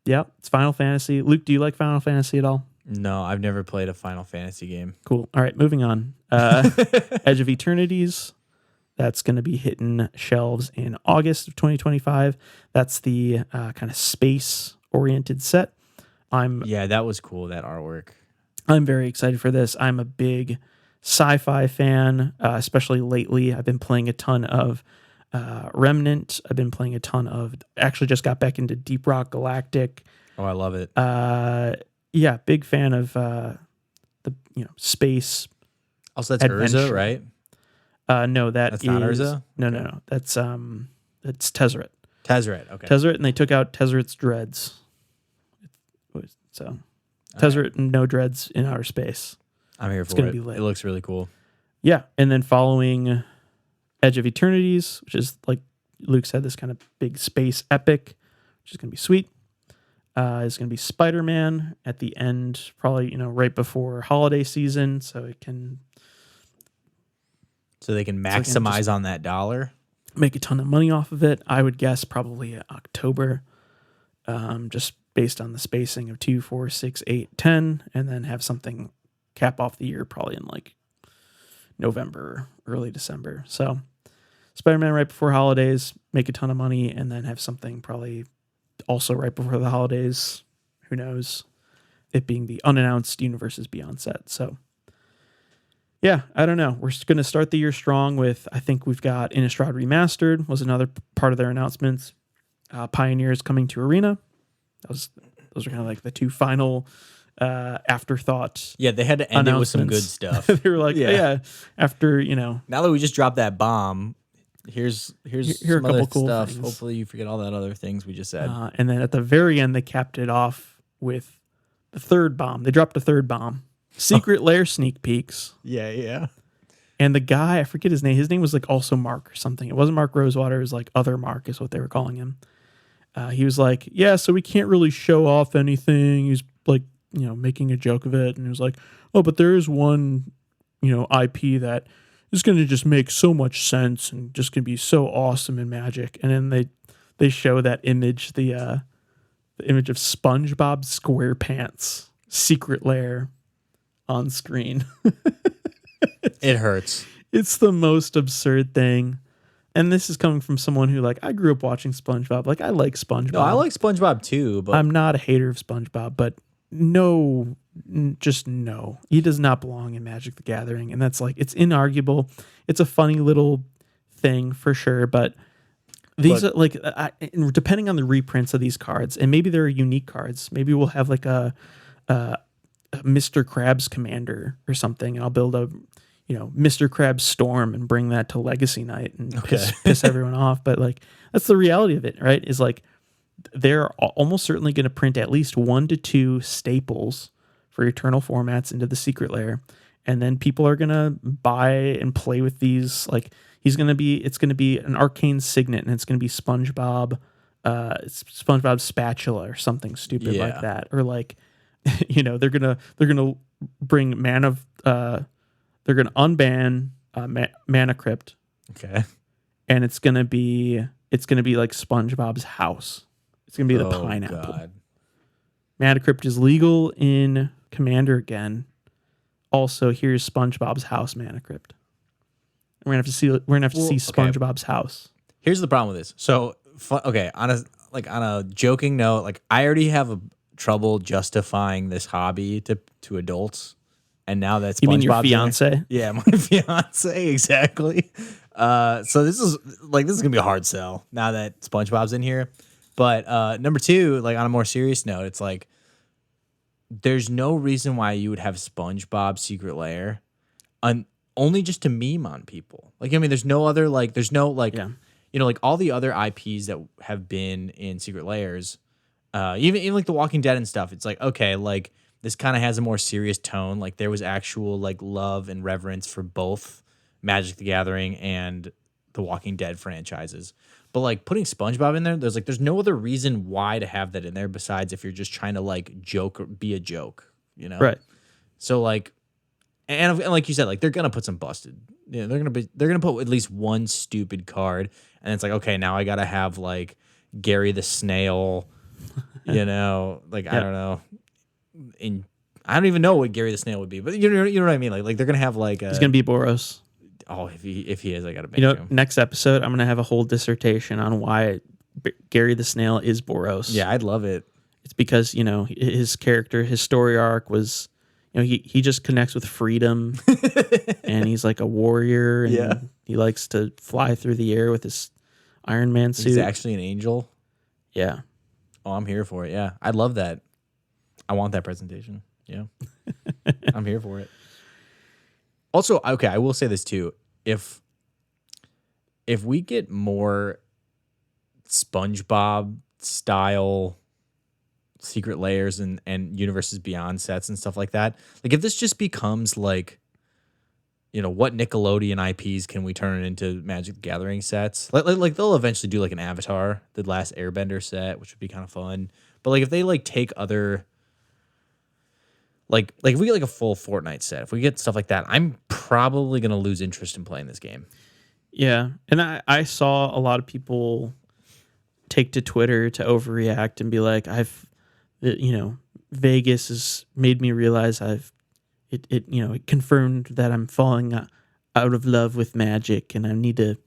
Yep, it's Final Fantasy. Luke, do you like Final Fantasy at all? No, I've never played a Final Fantasy game. Cool. All right, moving on. Edge of Eternities. That's going to be hitting shelves in August of 2025. That's the kind of space-oriented set. Yeah, that was cool, that artwork. I'm very excited for this. I'm a big sci-fi fan, especially lately. I've been playing a ton of Remnant. I've been playing a ton of, actually just got back into Deep Rock Galactic. Oh, I love it. Yeah, big fan of the space Also, that's adventure. Urza, right? No, That's not is Urza? no. That's Tezzeret. Tezzeret. Okay. Tezzeret, and they took out Tezzeret's dreads. So Tezzeret and no dreads in outer space. I'm here for gonna it. be lit. It looks really cool. Yeah, and then following Edge of Eternities, which is like Luke said, this kind of big space epic, which is gonna be sweet. Is gonna be Spider-Man at the end, probably right before holiday season, so it can They can maximize on that dollar. make a ton of money off of it. I would guess probably October, just based on the spacing of 2, 4, 6, 8, 10, and then have something cap off the year probably in like November, early December. So Spider-Man right before holidays, make a ton of money, and then have something probably also right before the holidays. Who knows? It being the unannounced Universes Beyond set. So yeah, I don't know. We're going to start the year strong with, I think we've got Innistrad Remastered was another part of their announcements. Pioneers coming to Arena. Those are kind of like the two final afterthought. Yeah, they had to end it with some good stuff. They were like, yeah, after, Now that we just dropped that bomb, here's here are some a couple other cool stuff. things. Hopefully you forget all that other things we just said. And then at the very end, they capped it off with the third bomb. They dropped a third bomb. Secret Lair sneak peeks. Yeah. And the guy, I forget his name was like also Mark or something. It wasn't Mark Rosewater. It was like other Mark is what they were calling him. He was like, yeah, so we can't really show off anything. He was like, making a joke of it. And he was like, oh, but there is one, IP that is going to just make so much sense and just going to be so awesome in Magic. And then they show that image, the image of SpongeBob SquarePants Secret Lair on screen. It hurts. It's the most absurd thing. And this is coming from someone who, like, I grew up watching SpongeBob. Like, I like SpongeBob. No, I like SpongeBob too, but I'm not a hater of SpongeBob, but no. He does not belong in Magic the Gathering. And that's like, it's inarguable. It's a funny little thing for sure, but these are like, depending on the reprints of these cards, and maybe they're unique cards. Maybe we'll have like a Mr. Krabs Commander or something, and I'll build a Mr. Krabs Storm and bring that to Legacy Night and piss everyone off. But like, that's the reality of it, right? Is like, they're almost certainly going to print at least 1 to 2 staples for Eternal formats into the Secret Lair, and then people are going to buy and play with these. Like, it's going to be an Arcane Signet, and it's going to be SpongeBob spatula or something stupid like that, or like, they're gonna bring they're gonna unban Mana Crypt. Okay. And it's gonna be like SpongeBob's house. It's gonna be the pineapple. God. Mana Crypt is legal in Commander again. Also, here's SpongeBob's house, Mana Crypt. We're gonna have to see SpongeBob's house. Here's the problem with this. So, on a joking note, like, I already have trouble justifying this hobby to adults, and now that's you mean your fiance? Yeah, my fiance, exactly. So this is gonna be a hard sell now that SpongeBob's in here. But number two, like, on a more serious note, it's like, there's no reason why you would have SpongeBob Secret Lair only just to meme on people. Like, I mean, there's no other, like, like all the other IPs that have been in Secret Lairs, even like The Walking Dead and stuff. It's like, okay, like, this kind of has a more serious tone. Like, there was actual, like, love and reverence for both Magic the Gathering and the Walking Dead franchises. But, like, putting SpongeBob in there, there's no other reason why to have that in there besides if you're just trying to, like, joke or be a joke, Right. So, like, and like you said, like, they're gonna put some busted. They're gonna put at least one stupid card, and it's like, okay, now I gotta have, like, Gary the Snail, like, I don't know. I don't even know what Gary the Snail would be, but you know what I mean. Like they're gonna have like he's gonna be Boros. Oh, if he is, I gotta make him. Next episode, I'm gonna have a whole dissertation on why Gary the Snail is Boros. Yeah, I'd love it. It's because his character, his story arc was, he just connects with freedom, and he's like a warrior, and he likes to fly through the air with his Iron Man suit. He's actually an angel. Yeah. Oh, I'm here for it. Yeah, I'd love that. I want that presentation. Yeah. I'm here for it. Also, okay, I will say this too. If we get more SpongeBob style secret layers and universes beyond sets and stuff like that, like if this just becomes like, what Nickelodeon IPs can we turn into Magic the Gathering sets? Like they'll eventually do like an Avatar, the last Airbender set, which would be kind of fun. But like if they like take other like if we get like a full Fortnite set, if we get stuff like that, I'm probably gonna lose interest in playing this game. Yeah, and I saw a lot of people take to Twitter to overreact and be like, Vegas has made me realize it confirmed that I'm falling out of love with Magic and I need to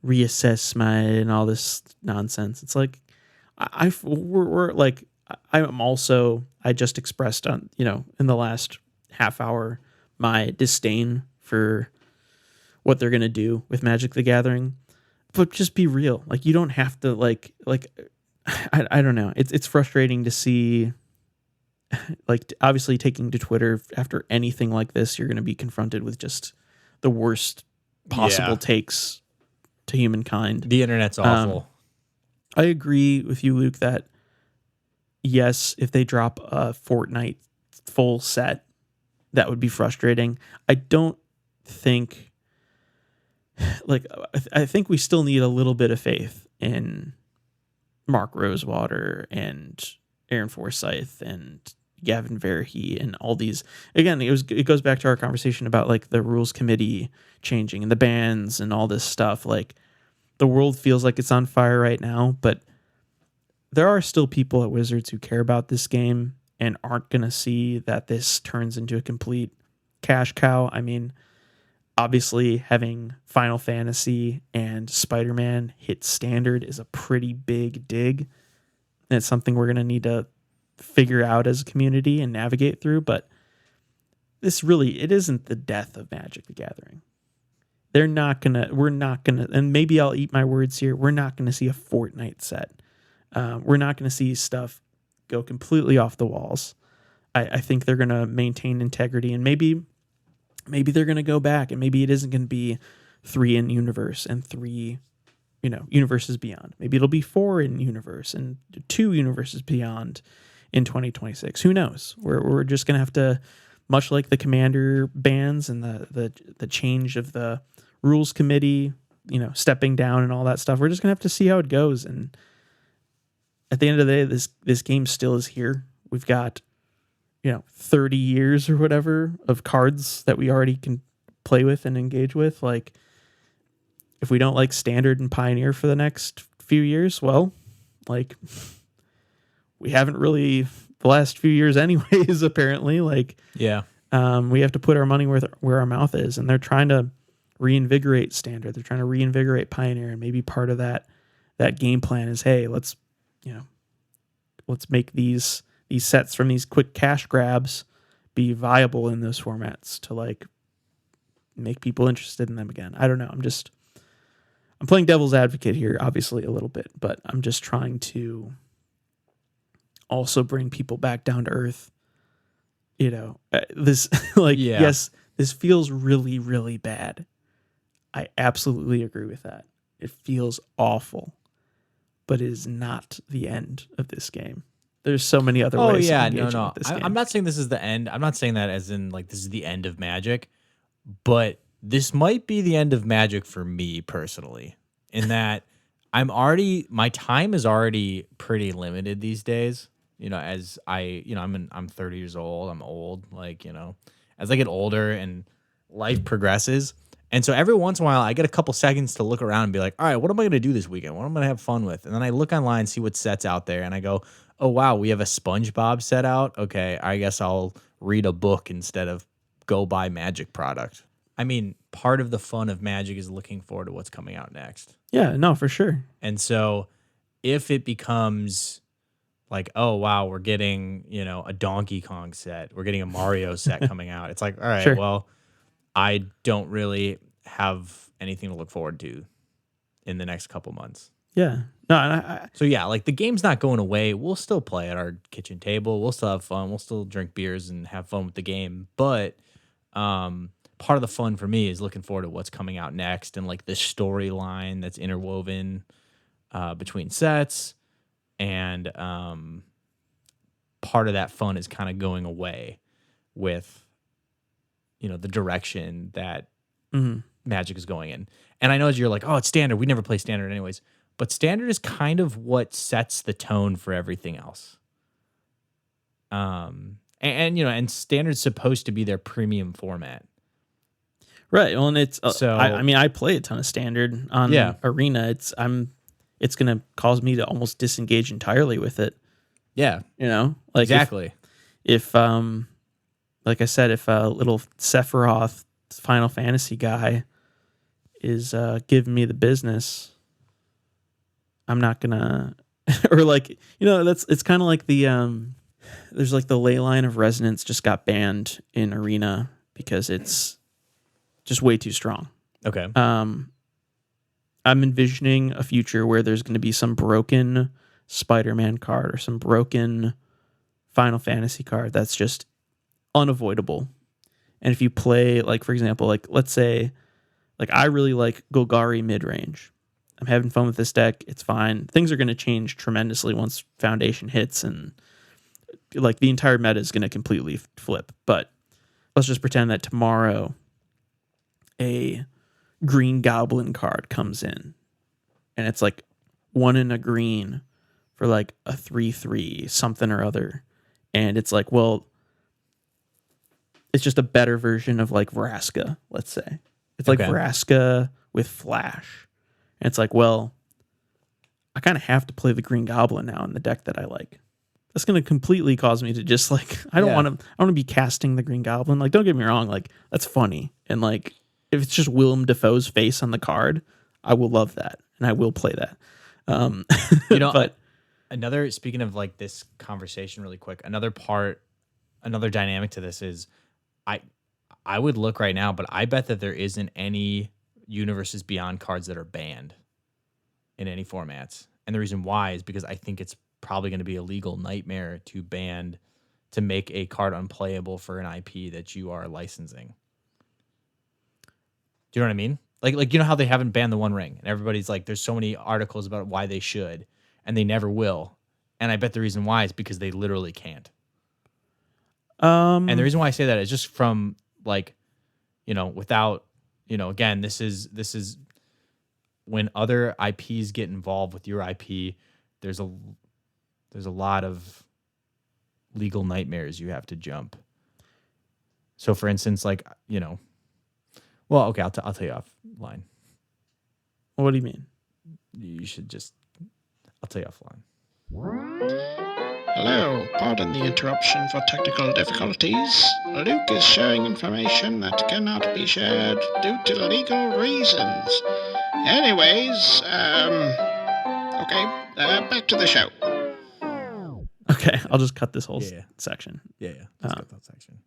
reassess and all this nonsense. It's like I just expressed on in the last half hour my disdain for what they're gonna do with Magic the Gathering. But just be real. Like you don't have to I don't know. It's frustrating to see. Like obviously taking to Twitter after anything like this, you're going to be confronted with just the worst possible takes to humankind. The internet's awful. I agree with you, Luke, that yes, if they drop a Fortnite full set, that would be frustrating. I don't think I think we still need a little bit of faith in Mark Rosewater and Aaron Forsyth and Gavin Verhey and all these. Again, it goes back to our conversation about like the rules committee changing and the bans and all this stuff. Like the world feels like it's on fire right now, but there are still people at Wizards who care about this game and aren't going to see that this turns into a complete cash cow. I mean, obviously having Final Fantasy and Spider-Man hit standard is a pretty big dig. And it's something we're going to need to figure out as a community and navigate through, but it isn't the death of Magic the Gathering. We're not gonna, and maybe I'll eat my words here, we're not gonna see a Fortnite set. We're not gonna see stuff go completely off the walls. I think they're gonna maintain integrity, and maybe they're gonna go back, and maybe it isn't gonna be 3 in universe and 3 universes beyond. Maybe it'll be 4 in universe and 2 universes beyond in 2026. Who knows? We're just gonna have to, much like the Commander bans and the change of the rules committee, stepping down and all that stuff. We're just gonna have to see how it goes. And at the end of the day, this game still is here. We've got 30 years or whatever of cards that we already can play with and engage with. Like, if we don't like Standard and Pioneer for the next few years, well, like, we haven't really the last few years anyways, apparently. Like, yeah, we have to put our money where our mouth is, and they're trying to reinvigorate Standard. They're trying to reinvigorate Pioneer, and maybe part of that game plan is, hey, let's make these sets from these quick cash grabs be viable in those formats to like make people interested in them again. I don't know. I'm playing devil's advocate here, obviously a little bit, but I'm just trying to also bring people back down to earth. This yes, this feels really, really bad. I absolutely agree with that. It feels awful, but it is not the end of this game. There's so many other ways. Oh yeah, of engaging with this game. I'm not saying this is the end. I'm not saying that as in like this is the end of Magic, but this might be the end of Magic for me personally. In that my time is already pretty limited these days. As I'm 30 years old. I'm old. Like, as I get older and life progresses. And so every once in a while, I get a couple seconds to look around and be like, all right, what am I going to do this weekend? What am I going to have fun with? And then I look online, see what sets out there, and I go, oh, wow, we have a SpongeBob set out. Okay, I guess I'll read a book instead of go buy Magic product. I mean, part of the fun of Magic is looking forward to what's coming out next. Yeah, no, for sure. And so if it becomes like, oh, wow, we're getting, a Donkey Kong set, we're getting a Mario set coming out. It's like, all right, Sure. Well, I don't really have anything to look forward to in the next couple months. Yeah. No, and I So yeah, like the game's not going away. We'll still play at our kitchen table. We'll still have fun. We'll still drink beers and have fun with the game. But part of the fun for me is looking forward to what's coming out next and like the storyline that's interwoven between sets. And part of that fun is kind of going away with, the direction that Magic is going in. And I know as you're like, oh, it's standard. We never play standard anyways. But standard is kind of what sets the tone for everything else. And standard's supposed to be their premium format. right. Well, and it's So I mean, I play a ton of standard on Arena. It's gonna cause me to almost disengage entirely with it. yeah, Like exactly. If like I said, if a little Sephiroth Final Fantasy guy is giving me the business, I'm not gonna or like it's kind of like the there's like the Ley Line of Resonance just got banned in Arena because it's just way too strong. Okay. I'm envisioning a future where there's going to be some broken Spider-Man card or some broken Final Fantasy card that's just unavoidable. And if you play, like, for example, like, let's say, like, I really like Golgari mid-range. I'm having fun with this deck. It's fine. Things are going to change tremendously once Foundation hits, and, like, the entire meta is going to completely flip. But let's just pretend that tomorrow a Green Goblin card comes in, and it's, like, 1 in a green for, like, a 3/3, something or other. And it's like, well, it's just a better version of, like, Vraska, let's say. It's like Vraska with Flash. And it's like, well, I kind of have to play the Green Goblin now in the deck that I like. That's going to completely cause me to just, like, I want to be casting the Green Goblin. Like, don't get me wrong. Like, that's funny. And, like, if it's just Willem Dafoe's face on the card, I will love that. And I will play that. But speaking of, like, this conversation really quick, another dynamic to this is I would look right now, but I bet that there isn't any Universes Beyond cards that are banned in any formats. And the reason why is because I think it's probably going to be a legal nightmare to make a card unplayable for an IP that you are licensing. Do you know what I mean? Like how they haven't banned the One Ring, and everybody's like, there's so many articles about why they should, and they never will. And I bet the reason why is because they literally can't. And the reason why I say that is just from, like, without, again, this is when other IPs get involved with your IP, there's a lot of legal nightmares you have to jump. So for instance, like, well, okay, I'll tell you offline. what do you mean? You should just, I'll tell you offline. Hello, pardon the interruption for technical difficulties. Luke is sharing information that cannot be shared due to legal reasons. Anyways, back to the show. Okay, I'll just cut this whole section. Yeah, just cut that section.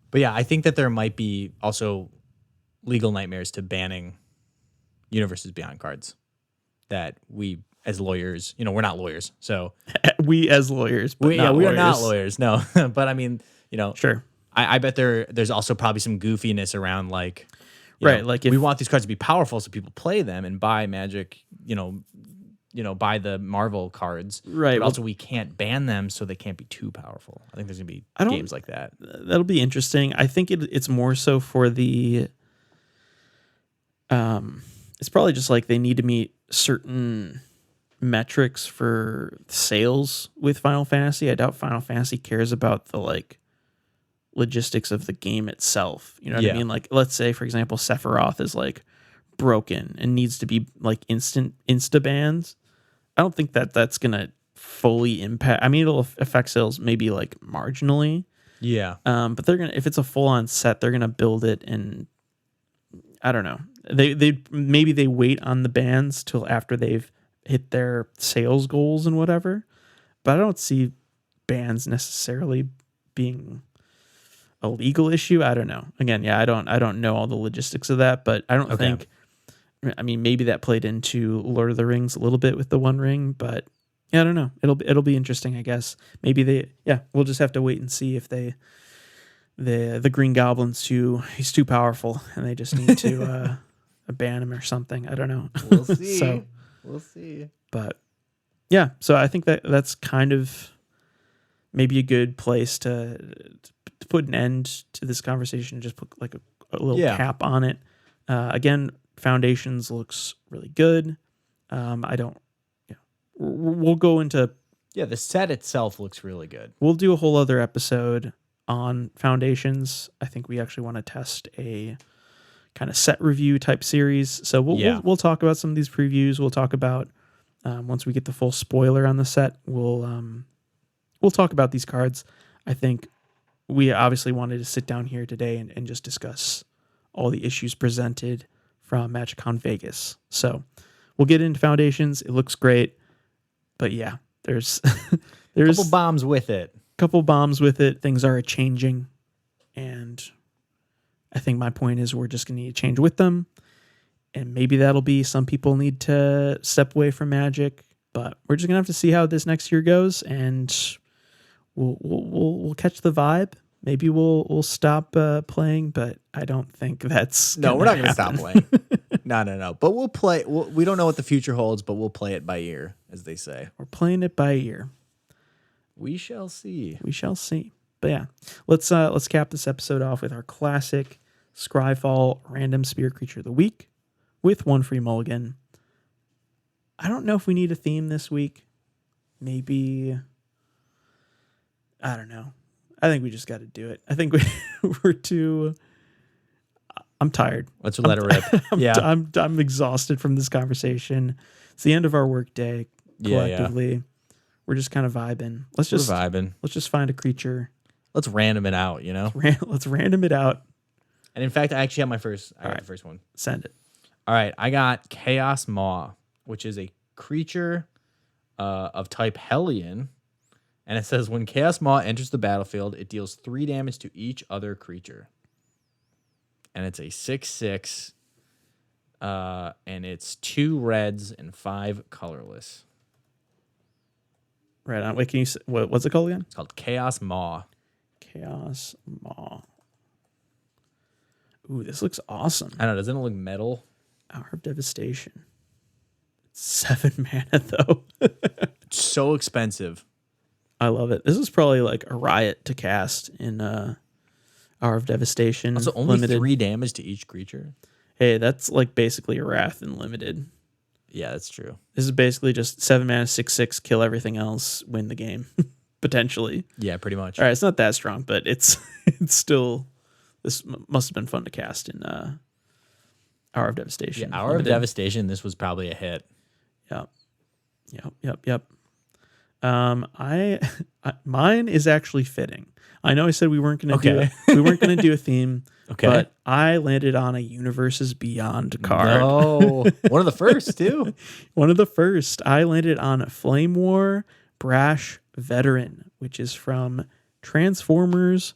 But yeah, I think that there might be also legal nightmares to banning Universes Beyond cards that we, as lawyers, we're not lawyers, so we as lawyers, but we are not lawyers, no. But I mean, sure. I bet there's also probably some goofiness around, like, like if we want these cards to be powerful so people play them and buy Magic, buy the Marvel cards, right? But also we can't ban them so they can't be too powerful. I think there's gonna be games like that. That'll be interesting. I think it's more so for the. It's probably just like they need to meet certain metrics for sales with Final Fantasy. I doubt Final Fantasy cares about the, like, logistics of the game itself. You know what I mean? Like, let's say, for example, Sephiroth is, like, broken and needs to be, like, insta bans. I don't think that's gonna fully impact. I mean, it'll affect sales maybe, like, marginally. Yeah. But they're gonna, if it's a full on set, they're gonna build it, and I don't know. They maybe they wait on the bans till after they've hit their sales goals and whatever. But I don't see bans necessarily being a legal issue. I don't know. Again, I don't know all the logistics of that, but I don't think I mean, maybe that played into Lord of the Rings a little bit with the One Ring, but yeah, I don't know. It'll be interesting, I guess. Maybe we'll just have to wait and see if the Green Goblin's he's too powerful and they just need to ban him or something. I don't know. We'll see. So, we'll see. but yeah, so I think that's kind of maybe a good place to put an end to this conversation. Just put like a little cap on it. Again, Foundations looks really good. We'll go into... Yeah, the set itself looks really good. We'll do a whole other episode on Foundations. I think we actually want to test a kind of set review type series. So we'll talk about some of these previews. We'll talk about once we get the full spoiler on the set. We'll talk about these cards. I think we obviously wanted to sit down here today and just discuss all the issues presented from MagicCon Vegas. So we'll get into Foundations. It looks great, but yeah, there's couple bombs with it. Things are changing, and I think my point is we're just going to need to change with them, and maybe that'll be some people need to step away from Magic, but we're just gonna have to see how this next year goes, and we'll catch the vibe. Maybe we'll stop playing, but I don't think that's no. We're not gonna stop playing. No. But we'll play. We don't know what the future holds, but we'll play it by ear, as they say. We're playing it by ear. We shall see. We shall see. But yeah, let's cap this episode off with our classic Scryfall random spirit creature of the week with one free mulligan. I don't know if we need a theme this week. Maybe, I don't know. I think we just got to do it. I think we're too. I'm tired. Let's let it rip. I'm exhausted from this conversation. It's the end of our work day collectively. Yeah. We're just kind of vibing. Let's just find a creature. Let's random it out, you know? Let's random it out. And in fact, I actually have my first. I got the first one. Send it. All right. I got Chaos Maw, which is a creature of type Hellion. And it says, when Chaos Maw enters the battlefield, it deals 3 damage to each other creature. And it's a 6/6. And it's 2 reds and 5 colorless. Right on. Wait, can you... What's it called again? It's called Chaos Maw. Chaos Maw. Ooh, this looks awesome. I don't know. Doesn't it look metal? Hour of Devastation. It's 7 mana, though. It's so expensive. I love it. This is probably like a riot to cast in Hour of Devastation. Also, only limited. 3 damage to each creature. Hey, that's like basically a Wrath in limited. Yeah, that's true. This is basically just 7 mana, 6/6, kill everything else, win the game, potentially. Yeah, pretty much. All right, it's not that strong, but it's still. This must have been fun to cast in Hour of Devastation. Yeah, Hour of Devastation. This was probably a hit. Yep. Mine is actually fitting. I know I said we weren't going to do a theme. Okay. But I landed on a Universes Beyond card. No. One of the first, too. One of the first. I landed on Flame War Brash Veteran, which is from Transformers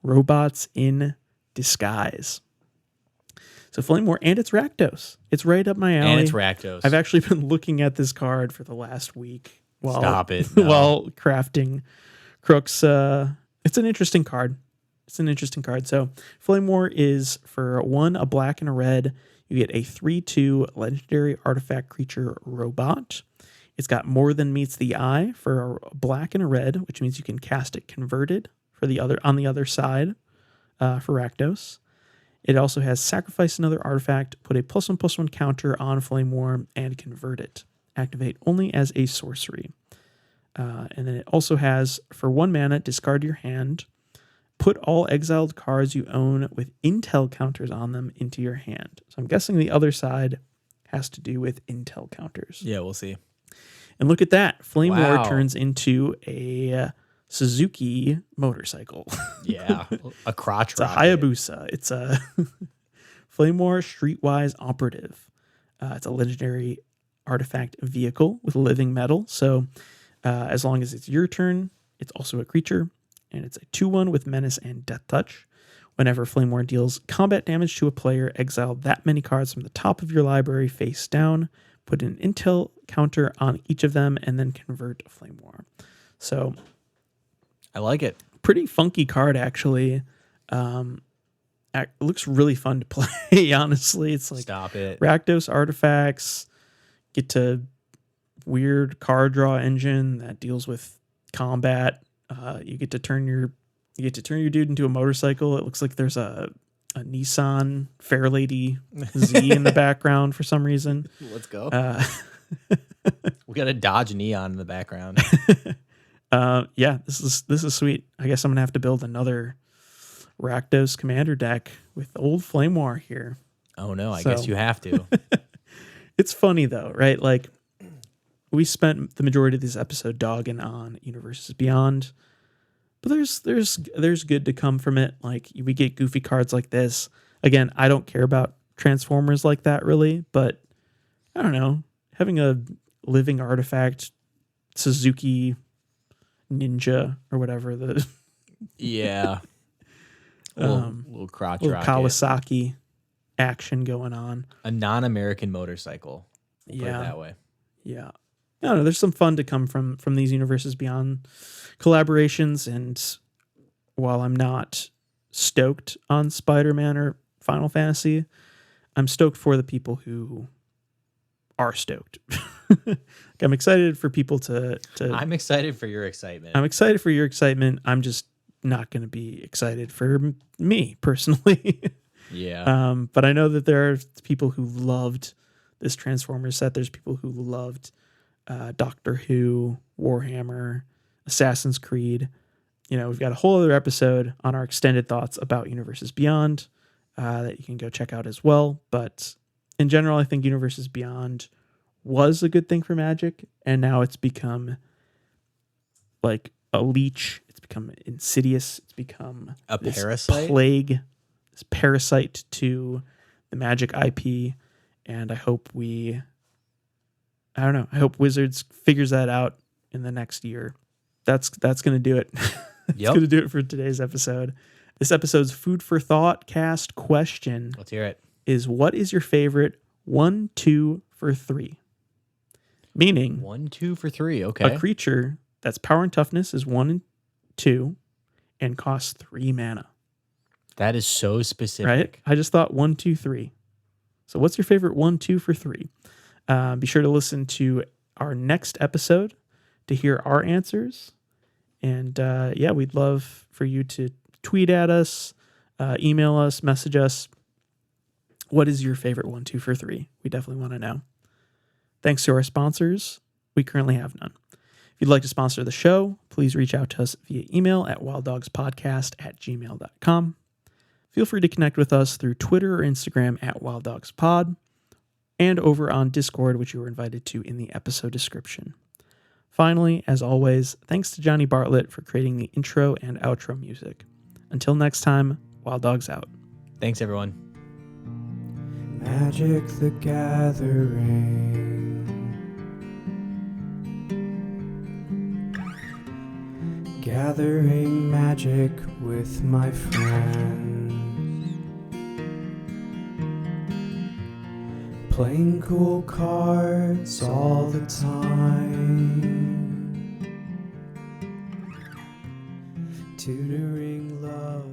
Robots in Disguise. So Flame War, and it's Rakdos. It's right up my alley. And it's Rakdos. I've actually been looking at this card for the last week while crafting Crooks. It's an interesting card. So Flame War is for 1, a black and a red. You get a 3/2 legendary artifact creature robot. It's got more than meets the eye for a black and a red, which means you can cast it converted for on the other side for Rakdos. It also has sacrifice another artifact, put a +1/+1 counter on Flame War, and convert it. Activate only as a sorcery. And then it also has, for 1 mana, discard your hand. Put all exiled cards you own with intel counters on them into your hand. So I'm guessing the other side has to do with intel counters. Yeah, we'll see. And look at that. Flame War turns into a Suzuki motorcycle. Yeah, a crotch rocket. It's a Hayabusa. It's a Flame War Streetwise Operative. It's a legendary artifact vehicle with living metal. So as long as it's your turn, it's also a creature. And it's a 2/1 with Menace and Death Touch. Whenever Flame War deals combat damage to a player, exile that many cards from the top of your library face down, put an intel counter on each of them, and then convert a Flame War. So I like it. pretty funky card, actually. It looks really fun to play, honestly. It's like Stop it. Rakdos artifacts, get to weird card draw engine that deals with combat. You get to turn your dude into a motorcycle. It looks like there's a Nissan Fairlady Z in the background for some reason. Let's go. We got a Dodge Neon in the background. Yeah, this is sweet. I guess I'm gonna have to build another Rakdos Commander deck with old Flame War here. Oh no, I guess you have to. It's funny though, right? Like, we spent the majority of this episode dogging on Universes Beyond, but there's good to come from it. Like, we get goofy cards like this. Again, I don't care about Transformers like that really, but I don't know, having a living artifact Suzuki Ninja or whatever the Yeah. Little crotch little rocket. Kawasaki action going on. A non-American motorcycle. We'll put it Yeah. that way. Yeah. I don't know. There's some fun to come from these Universes Beyond collaborations. And while I'm not stoked on Spider-Man or Final Fantasy, I'm stoked for the people who are stoked. I'm excited for people to. I'm excited for your excitement. I'm excited for your excitement. I'm just not going to be excited for me personally. Yeah. But I know that there are people who loved this Transformers set. There's people who loved Doctor Who, Warhammer, Assassin's Creed. You know, we've got a whole other episode on our extended thoughts about Universes Beyond that you can go check out as well. But in general, I think Universes Beyond was a good thing for Magic, and now it's become like a leech. It's become insidious. It's become A this parasite? plague, this parasite to the Magic IP. And I hope I hope Wizards figures that out in the next year. That's going to do it. That's Yep. going to do it for today's episode. This episode's Food for Thought cast question Let's hear it. is, what is your favorite 1, 2 for 3? Meaning 1, 2 for 3. Okay. a creature that's power and toughness is 1 and 2 and costs 3 mana, That is so specific. right? I just thought 1, 2, 3. So what's your favorite 1, 2 for 3? Be sure to listen to our next episode to hear our answers. And yeah, we'd love for you to tweet at us, email us, message us. What is your favorite 1, 2 for 3? We definitely want to know. Thanks to our sponsors. We currently have none. If you'd like to sponsor the show, please reach out to us via email at wilddogspodcast@gmail.com. Feel free to connect with us through Twitter or Instagram at wilddogspod, and over on Discord, which you were invited to in the episode description. Finally, as always, thanks to Johnny Bartlett for creating the intro and outro music. Until next time, Wild Dogs out. Thanks, everyone. Magic the Gathering. Gathering magic with my friends. Playing cool cards all the time. Tutoring love